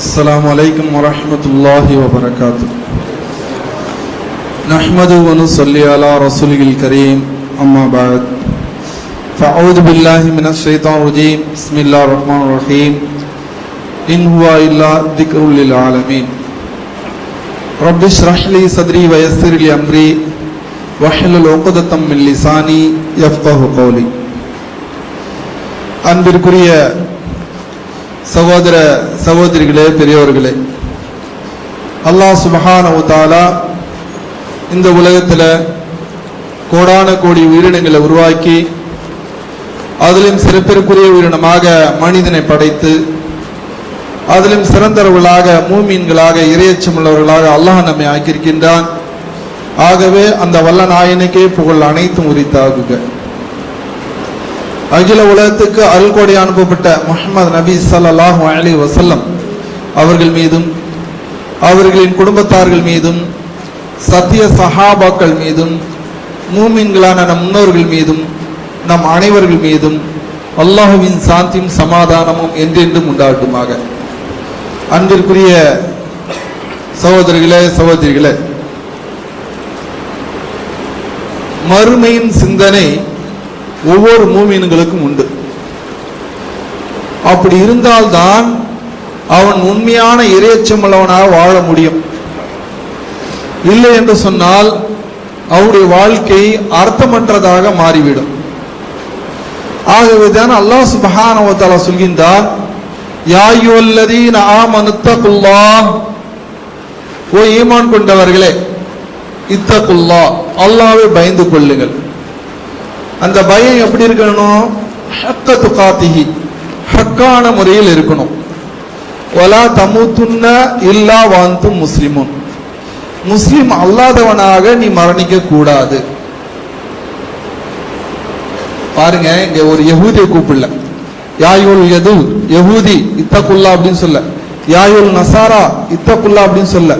السلام عليكم ورحمة الله وبركاته. نحمده ونصلي على رسوله الكريم. أما بعد فأعوذ بالله من الشيطان الرجيم. بسم الله الرحمن الرحيم. إن هو إلا ذكر للعالمين. رب اشرح لي صدري ويسر لي أمري واحلل عقدة من لساني يفقهوا قولي. அன்பிற்குரிய சகோதர சகோதரிகளே, பெரியவர்களே, அல்லாஹ் சுப்ஹானஹு வ தஆலா இந்த உலகத்தில் கோடான கோடி உயிரினங்களை உருவாக்கி அதிலும் சிறப்பிற்குரிய உயிரினமாக மனிதனை படைத்து அதிலும் சிறந்தவர்களாக மூமீன்களாக இறையச்சமுள்ளவர்களாக அல்லாஹ் நம்மை ஆக்கியிருக்கின்றான். ஆகவே அந்த வல்ல நாயனுக்கே புகழ் அனைத்தும் உரித்தாகுக. அகில உலகத்துக்கு அருள்கொடை அனுப்பப்பட்ட முஹம்மது நபி ஸல்லல்லாஹு அலைஹி வஸல்லம் அவர்கள் மீதும் அவர்களின் குடும்பத்தார்கள் மீதும் சத்திய சஹாபாக்கள் மீதும் மூமின்களான நம் முன்னோர்கள் மீதும் நம் அனைவர்கள் மீதும் அல்லாஹ்வின் சாந்தியும் சமாதானமும் என்றென்றும் உண்டாகட்டுமாக. அன்பிற்குரிய சகோதரர்களே, சகோதரிகளே, மறுமையின் சிந்தனை ஒவ்வொரு மூமின்களுக்கும் உண்டு. அப்படி இருந்தால்தான் அவன் உண்மையான இறையச்சமுள்ளவனாக வாழ முடியும். இல்லை என்று சொன்னால் அவருடைய வாழ்க்கை அர்த்தமற்றதாக மாறிவிடும். ஆகவேதான் அல்லாஹ் சுப்ஹானஹு வ தஆலா சொல்கின்றார், யா அய்யுஹல்லதீன ஆமனு தக்குல்லாஹ், ஓ ஈமான் கொண்டவர்களே, இத்தகுல்லாஹ், அல்லாஹ்வை பயந்து கொள்ளுங்கள். அந்த பயம் எப்படி இருக்கணும்? ஹக்க துகாத்திஹி, ஹக்கான முறையில் இருக்கணும். வலா தமுத்துன்ன இல்லா வஅன்தும் முஸ்லிமூன், முஸ்லிம் அல்லாதவனாக நீ மரணிக்க கூடாது. பாருங்க, இங்க ஒரு யஹூதியை கூப்பிடல, யாயுல் யஹூதி இத்தகுல்லா அப்படின்னு சொல்ல, யாயுல் நசாரா இத்தகுல்லா அப்படின்னு சொல்ல,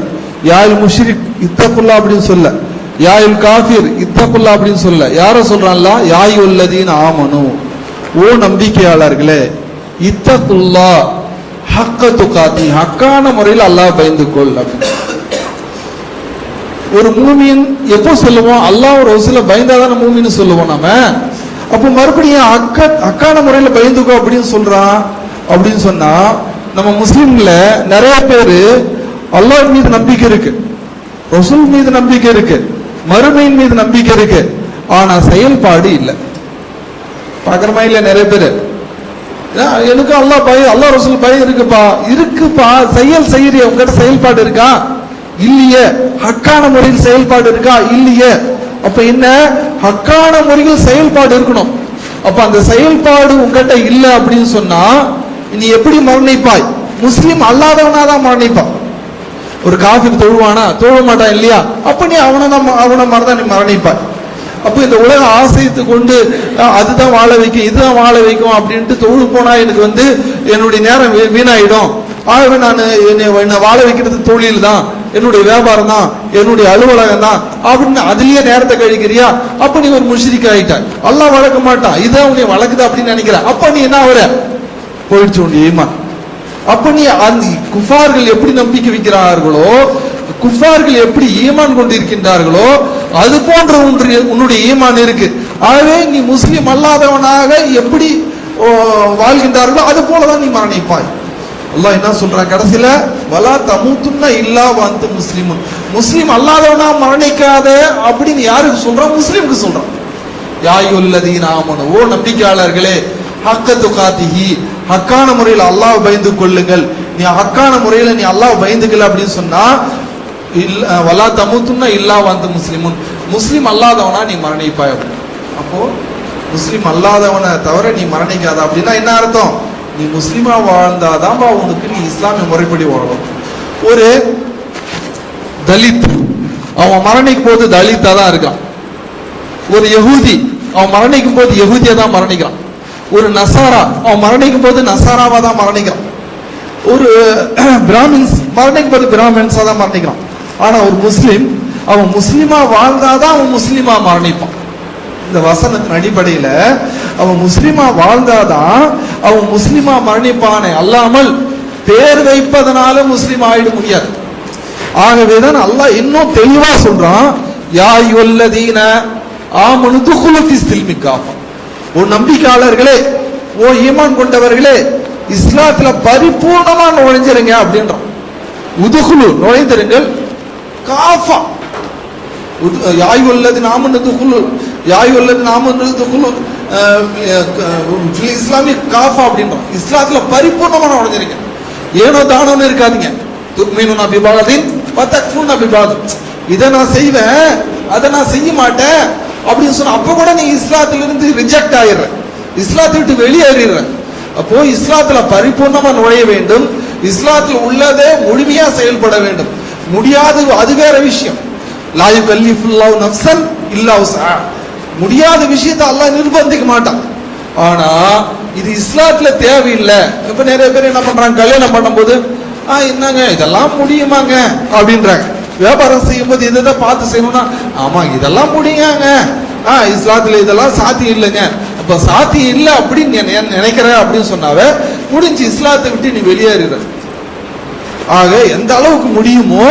யாயுல் முஷ்ரிக் இத்தகுல்லா அப்படின்னு சொல்ல, யாயுல் காஃபிர் இத்தகுல்லா அப்படின்னு சொல்ல. யார சொல்றான்ல? யாயுல்லதீன ஆமனு, ஓ நம்பிக்கையாளர்களே, இத்தகுல்லா ஹக்க துகாத்தி, ஹக்கான முறையில் அல்லாஹ் பயந்து கொள். ஒரு மூமின் எப்போ சொல்லுவோம்? அல்லாஹ் ஒரு ரசூல பயந்தாதான மூமின்னு சொல்லுவோம் நாம. அப்போ மறுபடியும் ஹக்கான முறையில் பயந்துக்கோ அப்படின்னு சொல்றான். அப்படின்னு சொன்னா நம்ம முஸ்லிம்ல நிறைய பேரு அல்லாஹ் மீது நம்பிக்கை இருக்கு, ரசூல் மீது நம்பிக்கை இருக்கு, மறுமையின் மீது நம்பிக்கை இருக்கு, ஆனா செயல்பாடு இல்லை. பாக்குறமா இல்ல? நிறைய பேரு எனக்கு அல்லாஹ் பயம், அல்லாஹ் ரசூல் பயம் இருக்குப்பா, செயல் செய்யறிய, உங்ககிட்ட செயல்பாடு இருக்கா? இல்லையே. ஹக்கான முறையில் செயல்பாடு இருக்கா? இல்லையே. அப்ப என்ன? ஹக்கான முறையில் செயல்பாடு இருக்கணும். அப்ப அந்த செயல்பாடு உங்ககிட்ட இல்ல அப்படின்னு சொன்னா நீ எப்படி மரணிப்பாய்? முஸ்லிம் அல்லாதவனாதான் மரணிப்பான். ஒரு காஃபிர் தொழுவானா? தொழ மாட்டான் இல்லையா? அப்ப நீ அவனை மாதிரிதான் நீ மரணிப்பாய். அப்ப இந்த உலக ஆசைத்து கொண்டு அதுதான் வாழ வைக்கும், இதுதான் வாழ வைக்கும் அப்படின்ட்டு தொழு போனா எனக்கு என்னுடைய நேரம் வீணாயிடும், ஆகவே நான் என்னை வாழ வைக்கிறது தொழில் தான், என்னுடைய வியாபாரம் தான், என்னுடைய அலுவலகம் தான் அப்படின்னு அதுலயே நேரத்தை கழிக்கிறியா? அப்ப நீ ஒரு முஷ்ரிக் ஆயிட்டாய். அல்லாஹ் வளர்க்க மாட்டான், இதான் உன்னை வளர்க்குது அப்படின்னு நினைக்கிற. அப்ப நீ என்ன ஆகுற? போயிடுச்சு உன்னுடைய ஈமான். அப்ப நீ அந்த குஃபார்கள் எப்படி நம்பிக்கை வைக்கிறார்களோ, குஃபார்கள் எப்படி ஈமான் கொண்டிருக்கின்றார்களோ, அது போன்ற உன்னுடைய ஈமான் இருக்கு. ஆகவே நீ முஸ்லிம் அல்லாதவனாக எப்படி வாழ்கின்றார்களோ அது போலதான் நீ மரணிப்பாய். அல்லாஹ் என்ன சொல்றான் கடைசியில? வலா தமுத்துன்ன இல்லா வஅன்தும் முஸ்லிமூன், முஸ்லிம் அல்லாதவனா மரணிக்காத அப்படின்னு யாருக்கு சொல்றான்? முஸ்லிமுக்கு சொல்றான். யா அய்யுல்லதீன ஆமனு, ஓ நம்பிக்கையாளர்களே, ஹக்க துகாத்திஹி, ஹக்கான முறையில் அல்லாஹ் பயந்து கொள்ளுங்கள். நீ ஹக்கான முறையில் நீ அல்லாஹ் பயந்துக்கல அப்படின்னு சொன்னா வலா தமுத்துன்ன இல்லா வஅன்தும் முஸ்லிமூன், முஸ்லிம் அல்லாதவனா நீ மரணிப்பாய். அப்போ முஸ்லிம் அல்லாதவனை தவிர நீ மரணிக்காத அப்படின்னா என்ன அர்த்தம்? நீ முஸ்லிமா வாழ்ந்தாதான் உனக்கு நீ இஸ்லாமிய முறைப்படி வாழணும். ஒரு தலித் அவன் மரணிக்கும் போது தலித்தா தான் இருக்கான். ஒரு யஹூதி அவன் மரணிக்கும் போது யஹூதியா தான் மரணிக்கிறான். ஒரு நசாரா அவன் மரணிக்கும் போது நசாராவா தான் மரணிக்கிறான். ஒரு பிராமின்ஸ் மரணிக்கும் போது பிராமின்ஸா தான் மரணிக்கிறான். ஆனா ஒரு முஸ்லிம் அவன் முஸ்லிமா வாழ்ந்தாதான் அவன் முஸ்லிமா மரணிப்பான். இந்த வசனத்தின் அடிப்படையில அவன் முஸ்லிமா வாழ்ந்தாதான் அவன் முஸ்லிமா மரணிப்பானே அல்லாமல் பேர் வைப்பதனால முஸ்லீம் ஆயிட முடியாது. ஆகவேதான் அல்லாஹ் இன்னும் தெளிவா சொல்றான், யா அய்யுஹல்லதீன ஆமனு துகுலு ஃபிஸ்ஸில்மி காஃபா. ஓ நம்பிக்கையாளர்களே, ஓ ஈமான் கொண்டவர்களே, இஸ்லாத்துல பரிபூர்ணமா நுழைஞ்சிருங்க அப்படின்றான். உதுகுலு நுழைந்திருங்கள், காஃபா யா அய்யுஹல்லதீன ஆமனு துகுலு யா அய்யுஹல்லதீன ஆமனு துகுலு இஸ்லாமி காஃபா அப்படின்றான். இஸ்லாத்துல பரிபூர்ணமா நுழைஞ்சிருங்க, ஏனோ தானோன்னு இருக்காதீங்க. துக்மினுன பிபாதின் வ தக்ஃபுருன பிபாத். இதை நான் செய்வேன், அதை நான் செய்ய மாட்டேன் அப்படின்னு சொன்ன அப்ப கூட நீ இஸ்லாத்துல இருந்து ரிஜெக்ட் ஆயிடுற, இஸ்லாத்தை விட்டு வெளியேறிடுற. அப்போ இஸ்லாத்துல பரிபூர்ணமா நுழைய வேண்டும், இஸ்லாத்துல உள்ளதே முழுமையா செயல்பட வேண்டும். முடியாது அது வேற விஷயம். லா யுகல்லிஃபுல்லாஹு நஃப்ஸன் இல்லா வஸ்ஆஹா. முடியாத விஷயத்தை அல்லாஹ் நிர்பந்திக்க மாட்டான். ஆனா இது இஸ்லாத்துல தேவையில்லை. இப்ப நிறைய பேர் என்ன பண்றாங்க, கல்யாணம் பண்ணும்போது என்னங்க இதெல்லாம் முடியுமாங்க அப்படின்றாங்க. வியாபாரம் செய்யும் போது இதை பார்த்து செய்யணும்னா, ஆமா இதெல்லாம் முடியுங்க, இஸ்லாத்துல இதெல்லாம் சாத்தியம் இல்லைங்க. அப்ப சாத்தியம் இல்லை அப்படின்னு நினைக்கிற அப்படின்னு சொன்னாவே முடிஞ்சு, இஸ்லாத்தை விட்டு நீ வெளியேறுற. ஆக எந்த அளவுக்கு முடியுமோ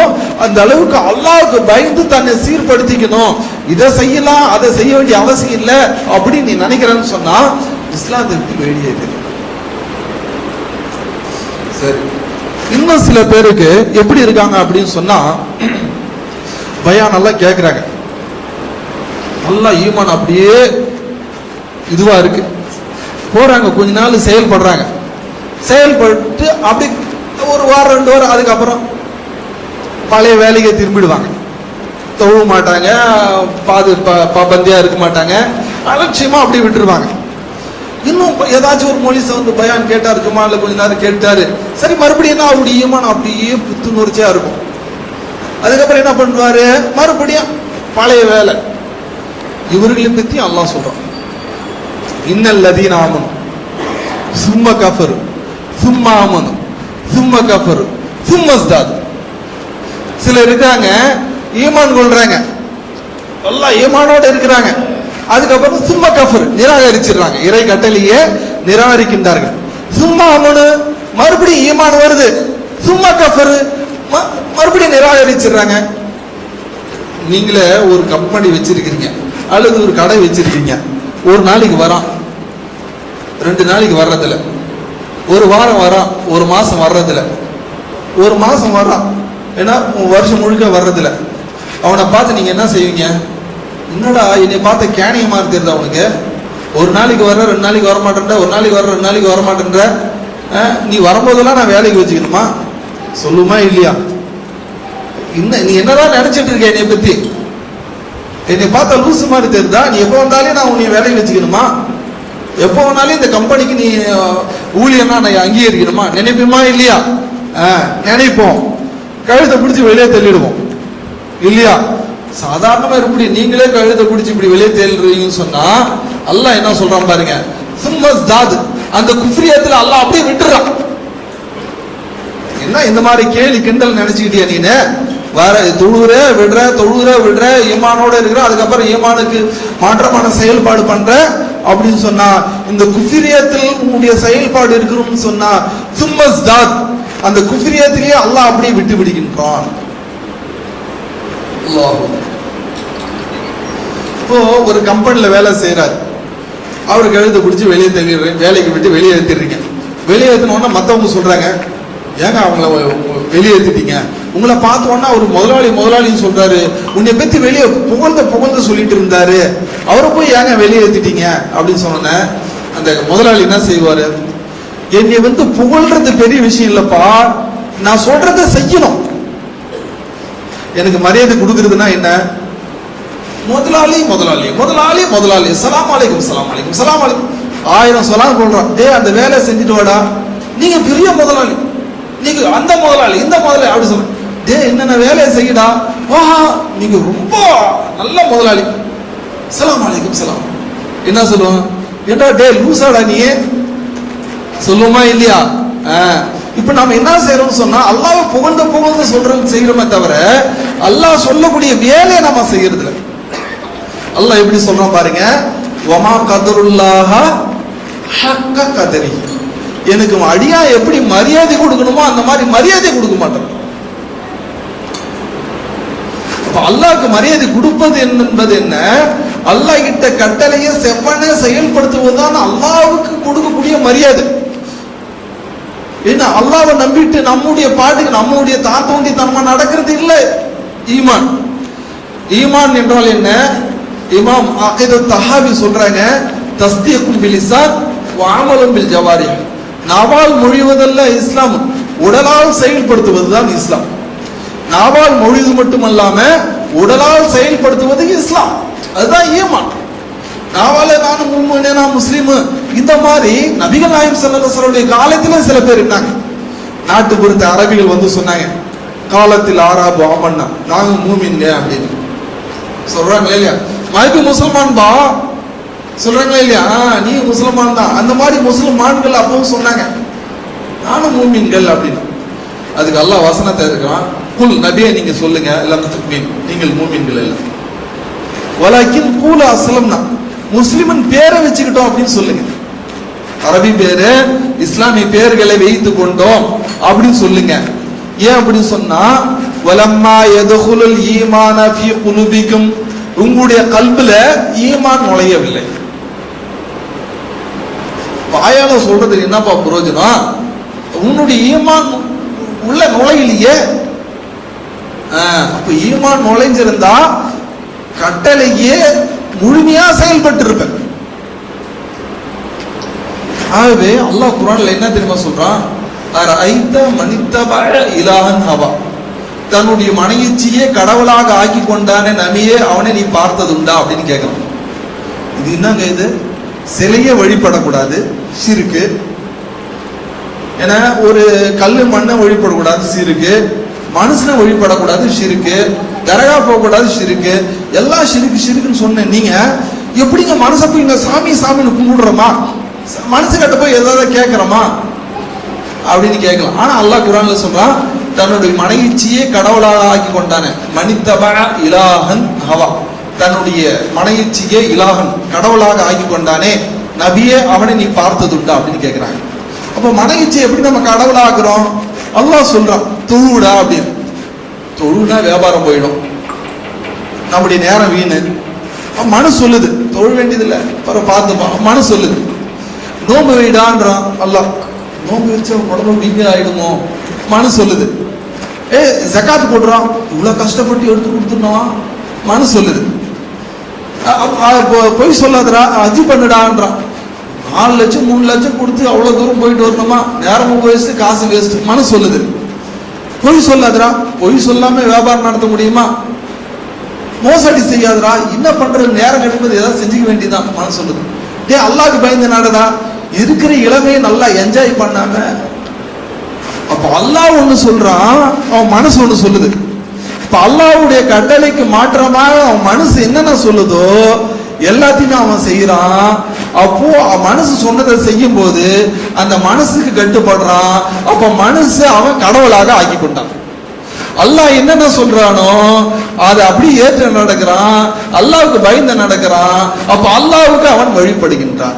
அந்த அளவுக்கு அல்லாஹ்வுக்கு பயந்து தன்னை சீர்படுத்திக்கணும். இதை செய்யலாம், அதை செய்ய வேண்டிய அவசியம் இல்லை அப்படின்னு நீ நினைக்கிறேன்னு சொன்னா இஸ்லாத்தை விட்டு வெளியேறு. சரி, இன்னும் சில பேருக்கு எப்படி இருக்காங்க அப்படின்னு சொன்னா, பயான் நல்லா கேட்கிறாங்க, நல்லா ஈமான் அப்படியே இதுவா இருக்கு, போறாங்க, கொஞ்ச நாள் செயல்படுறாங்க, செயல்பட்டு அப்படி ஒரு வாரம் 2 வாரம் அதுக்கப்புறம் பழைய வேலைக்கு திரும்பிடுவாங்க. தொழ மாட்டாங்க, பாபந்தியா இருக்க மாட்டாங்க, அலட்சியமா அப்படி விட்டுருவாங்க. இன்னும் ஏதாச்சும் ஒரு மொழிசை வந்து பயான் கேட்டாரு, ஜுமால கொஞ்ச நேரம் கேட்டாரு, சரி மறுபடியும் என்ன அவருடைய ஈமான் அப்படியே புத்துணர்ச்சியா இருக்கும். அதுக்கப்புறம் என்ன பண்ணுவாரு, மறுபடியும் பழைய வேலை. இவர்களையும் பத்தி அல்லாஹ் சொல்றான், இன்னல்லதீன ஆமனு சும்ம கஃபரு சும்ம ஆமனு சும்ம கஃபரு சும்ம இஸ்தாது. சிலர் இருக்காங்க ஈமான் கொள்றாங்க, நல்லா ஈமானோட இருக்கிறாங்க, அதுக்கப்புறம் சும்மா கஃபர் நிராகரிச்சிடுறாங்க, இறை கட்டளையே நிராகரிக்கின்றார்கள். சும்மா ஆமனு மறுபடியும் ஈமான் வருது, சும்மா கஃபர் மறுபடியும் நிராகரிச்சிடுறாங்க. நீங்களே ஒரு கம்பெனி வச்சிருக்கீங்க அல்லது ஒரு கடை வச்சிருக்கீங்க, ஒரு நாளைக்கு வரான், 2 நாளைக்கு வர்றதில்ல, ஒரு வாரம் வரான், ஒரு மாசம் வர்றதில்ல, ஒரு மாசம் வரான், ஏன்னா வருஷம் முழுக்க வர்றதில்ல. அவனை பார்த்து நீங்க என்ன செய்வீங்க, என்னடா என்னை பார்த்த கேனிய மாதிரி தெரியுதா உனக்கு, ஒரு நாளைக்கு வர்ற 2 நாளைக்கு வர மாட்டேன்ற, ஒரு நாளைக்கு வர்ற 2 நாளைக்கு வர மாட்டேன்ற, நீ வரும்போதெல்லாம் நான் வேலைக்கு வச்சுக்கணுமா, சொல்லுமா இல்லையா? இன்னும் நீ என்னதான் நினைச்சிட்டு இருக்க என்னை பத்தி, என்னை பார்த்தா லூசு மாதிரி தெரியுதா, நீ எப்போ வந்தாலே நான் உன்னை வேலைக்கு வச்சுக்கணுமா, எப்போ வேணாலும் இந்த கம்பெனிக்கு நீ ஊழியனா நான் அங்கீகரிக்கணுமா, நினைப்போமா இல்லையா? நினைப்போம், கழுத்தை பிடிச்சி வெளியே தள்ளிடுவோம் இல்லையா? சாதாரணமா எப்படி நீங்களே கழுத்தை பிடிச்சி இப்படி வெளியே தேடுறீங்கன்னு சொன்னா அல்லாஹ் என்ன சொல்றான் பாருங்க, அந்த குஃப்ரியத்துல அல்லாஹ் அப்படியே விட்டுறான். என்ன இந்த மாதிரி கேலி கிண்டல் நினைச்சுக்கிட்டியா நீனு, வர தொழுகிற விடுற ஈமானோட இருக்கிற, அதுக்கப்புறம் ஈமானுக்கு மாற்றமான செயல்பாடு பண்ற அப்படின்னு சொன்னா, இந்த குஃப்ரியத்தில் உன்னுடைய செயல்பாடு இருக்கணும்னு சொன்னா சும்மஸ்தாத், அந்த குஃப்ரியத்திலேயே அல்லாஹ் அப்படியே விட்டு விடுகின்றான். இப்போ ஒரு கம்பெனில வேலை செய்யறாரு, அவருக்கு எழுத பிடிச்சி வெளியே தள்ளிடுறேன், வேலைக்கு விட்டு வெளியேற்றிடுறீங்க. வெளியேற்றினோன்னா மற்றவங்க சொல்றாங்க, ஏங்க அவங்கள வெளியேற்றிட்டீங்க, உங்களை பார்த்தோன்னா அவர் முதலாளின்னு சொல்றாரு, உன்னை பத்தி வெளியே புகழ்ந்து சொல்லிட்டு இருந்தாரு, அவரை போய் ஏங்க வெளியேற்றிட்டீங்க அப்படின்னு சொன்ன அந்த முதலாளி என்ன செய்வாரு, என்னை வந்து புகழ்றது பெரிய விஷயம் இல்லப்பா, நான் சொல்றத செய்யணும், எனக்கு மரியாதை கொடுக்கறதுனா என்ன, முதலாளி சலாம் அலைக்கும் 1000 சலாம் சொல்றான், அந்த வேலையை செஞ்சுட்டு வாடா, நீங்க பெரிய முதலாளி, நீங்க அந்த முதலாளி இந்த முதலாளி அப்படி சொல்ற, என்னென்ன வேலையை செய்யடா, நீங்க ரொம்ப நல்ல முதலாளி, சலாம் அலைக்கும் சலாம். என்ன சொல்லுவான், ஏண்டா லூசாடா நீ, சொல்லுமா இல்லையா? இப்ப நாம என்ன செய்யறோம்னு சொன்னா அல்லாஹ்வை புகழ்ந்து சொல்றது செய்யறோமே தவிர அல்லாஹ் சொல்லக்கூடிய வேலையை நம்ம செய்யறது இல்லை. அல்லாஹ் எப்படி சொல்றான் பாருங்க, வமா கதருல்லாஹ ஹக்க கதரி, எனக்கு அடியா எப்படி மரியாதை கொடுக்கணுமோ அந்த மாதிரி மரியாதை கொடுக்க மாட்டேன். அல்லாஹ்க்கு மரியாதை கொடுப்பது என்பது என்ன? அல்லாஹ் கிட்ட கட்டளையை செவ்வன செயல்படுத்துவதுதான் அல்லாஹ்வுக்கு கொடுக்கக்கூடிய மரியாதை. என்ன, அல்லாஹ்வை நம்பிட்டு நம்முடைய பாட்டுக்கு நம்முடைய தாத்தோண்டி தன்மை நடக்கிறது இல்லை. ஈமான் ஈமான் என்றால் என்ன? இமாம் அகீதத் தஹாவி சொல்றாங்க, தஸ்தீகுன் பில் லிசான் வ அமலுன் பில் ஜவாரிஹ். நாவால் மொழிவதல்ல இஸ்லாம், உடலால் செயல்படுத்துவதுதான் இஸ்லாம். நாவால் மொழிவது மட்டுமல்லாம உடலால் செயல்படுத்துவது இஸ்லாம், அதுதான் ஈமான். நாவால நானும் முஸ்லிம், நான் முஸ்லீம், இந்த மாதிரி நபிகள் நாயகம் ஸல்லல்லாஹு அலைஹி வஸல்லம் காலத்துல சில பேர் இருந்தாங்க. நாட்டுப்புறத்து அரபிகள் வந்து சொன்னாங்க, காலத்தில் ஆராபு ஆமன்னா, நாங்க மூமின்ங்க அப்படின்னு சொல்றாங்களே இல்லையா? மறுபடி முஸ்லிமான் பா சொல்றாங்களே இல்லையா? நீ முஸ்லிமான் தான். அந்த மாதிரி முஸ்லிமான்கள் அப்பவும் சொன்னாங்க, நானும் மூமின்கள் அப்படின்னு. அதுக்கு அல்லாஹ் வசனத்தை இருக்கான், குல் நபியே நீங்க சொல்லுங்க, லம் துக்மின், நீங்கள் மூமின்கள் இல்லை, வலாக்கின் கூல அஸ்லம்னா, முஸ்லிமின் பேரை வச்சுக்கிட்டோம் அப்படின்னு சொல்லுங்க. அரபி பேரு இஸ்லாமிய பேர்களை வைத்து கொண்டோம் அப்படின்னு சொல்லுங்க. ஏன் அப்படின்னு சொன்னா, வலம்மா யதுகுலுல் ஈமான ஃபீ குலூபிக்கும், உங்களுடைய கல்புல ஈமான் நுழையவில்லை. வாயால சொல்றது என்னப்பா பிரயோஜனம்? உன்னுடைய ஈமான் உள்ள நுழையிலேயே. அப்ப ஈமான் நுழைஞ்சிருந்தா கட்டளையே முழுமையா செயல்பட்டு இருப்பேன். ஆகவே அல்லாஹ் குர்ஆன்ல என்ன தெரியுமா சொல்றான்? அரைத மனித்தபா இலாஹன் ஹவா, தன்னுடைய மனையிச்சியே கடவுளாக ஆக்கி கொண்டானே நபியே, அவனை நீ பார்த்ததுண்டா அப்படின்னு கேட்கலாம். இது என்னங்க? இது சிலையே வழிபடக்கூடாது, ஷிர்கு. ஏன்னா ஒரு கல்லு மண்ணை வழிபடக்கூடாது, ஷிர்கு. மனுஷனை வழிபடக்கூடாது, ஷிர்கு. தரகா போகக்கூடாது, ஷிர்கு. எல்லாம் ஷிர்கு ஷிர்குன்னு சொன்னேன். நீங்க எப்படிங்க மனசை போய் இங்க சாமி சாமின்னு கும்பிடுறோமா? மனசுக்கிட்ட போய் ஏதாவது கேட்கிறோமா அப்படின்னு கேட்கலாம். ஆனா அல்லாஹ் குர்ஆன்ல சொல்றான், தன்னுடைய மனையிச்சியே கடவுளாக ஆக்கி கொண்டானே, மனித்தபா இலாஹன் ஹவா, தன்னுடைய மனையிச்சியே இலாஹன் கடவுளாக ஆக்கி கொண்டானே நபியே, அவனை நீ பார்த்ததுண்டா அப்படின்னு கேட்கிறாங்க. அப்ப மனையிச்சியை எப்படி நம்ம கடவுளாக்குறோம்? அல்லாஹ் சொல்றான், தொழுடா அப்படின்னு. தொழுனா வியாபாரம் போயிடும், நம்முடைய நேரம் வீணு. மனு சொல்லுது தொழ வேண்டியதில்லை, பார்த்துப்பா. மனு சொல்லுது நோம்பு வைடான்றான் அல்லாஹ், நோம்பு வச்ச உடம்பு வீங்க ஆயிடுமோ. மனு சொல்லுது ஜகாத் போடுறான், இவ்வளவு கஷ்டப்பட்டு எடுத்து கொடுத்துருந்தோம். மனு சொல்லுது பொய் சொல்லாதரா, அஜி பண்ணுடான்றான். 4 லட்சம் 3 லட்சம் கொடுத்து அவ்வளவு தூரம் போயிட்டு வரணுமா, நேரமும் வேஸ்ட், காசு வேஸ்ட். மனு சொல்லுது பொய் சொல்லாதரா, பொய் சொல்லாம வியாபாரம் நடத்த முடியுமா, மோசடி செய்யாதரா, என்ன பண்றது, நேரம் கிடைப்பது ஏதாவது செஞ்சுக்க வேண்டியதான். மனு சொல்லுது. அல்லாஹ்க்கு பயந்து நடடா, இருக்கிற இளமையை நல்லா என்ஜாய் பண்ணாம. அப்ப அல்லாஹ் ஒண்ணு சொல்றான், அவன் மனசு ஒண்ணு சொல்லுது. இப்ப அல்லாஹ்வுடைய கட்டளைக்கு மாற்றமாக அவன் மனசு என்னென்ன சொல்லுதோ எல்லாத்தையுமே அவன் செய்யறான். அப்போ மனசு சொன்னதை செய்யும் போது அந்த மனசுக்கு கட்டுப்படுறான். அப்ப மனசு அவன் கடவுளாக ஆக்கி கொண்டான். அல்லாஹ் என்னென்ன சொல்றானோ அதை அப்படி ஏற்று நடக்கிறான், அல்லாஹ்வுக்கு பயந்து நடக்கிறான். அப்ப அல்லாஹ்வுக்கு அவன் வழிபடுகின்றான்.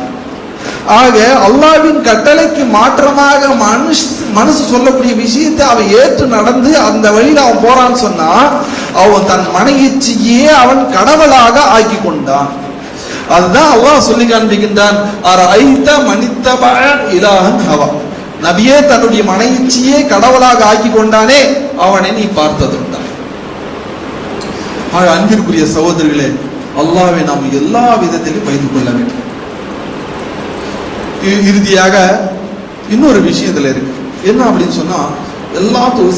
ஆக அல்லாஹ்வின் கட்டளைக்கு மாற்றமாக மனசு சொல்லக்கூடிய விஷயத்தை அவன் ஏற்று நடந்து அந்த வழியில் அவன் போறான்னு சொன்னா, அவன் தன் மனையிச்சியே அவன் கடவுளாக ஆக்கி கொண்டான். அதுதான் அல்லாஹ் சொல்லி காண்பிக்கின்றான், அரைத மனித்தபா இலாஹன் ஹவா, நபியே தன்னுடைய மனையிச்சியே கடவுளாக ஆக்கி கொண்டானே, அவனை நீ பார்த்ததுண்டா. அன்பிற்குரிய சகோதரர்களே, அல்லாஹ்வை நாம் எல்லா விதத்திலும் பயந்து கொள்ள வேண்டும். இறுதியாக இன்னொரு விஷயத்துல இருக்கு. என்ன அப்படின்னு சொன்னா,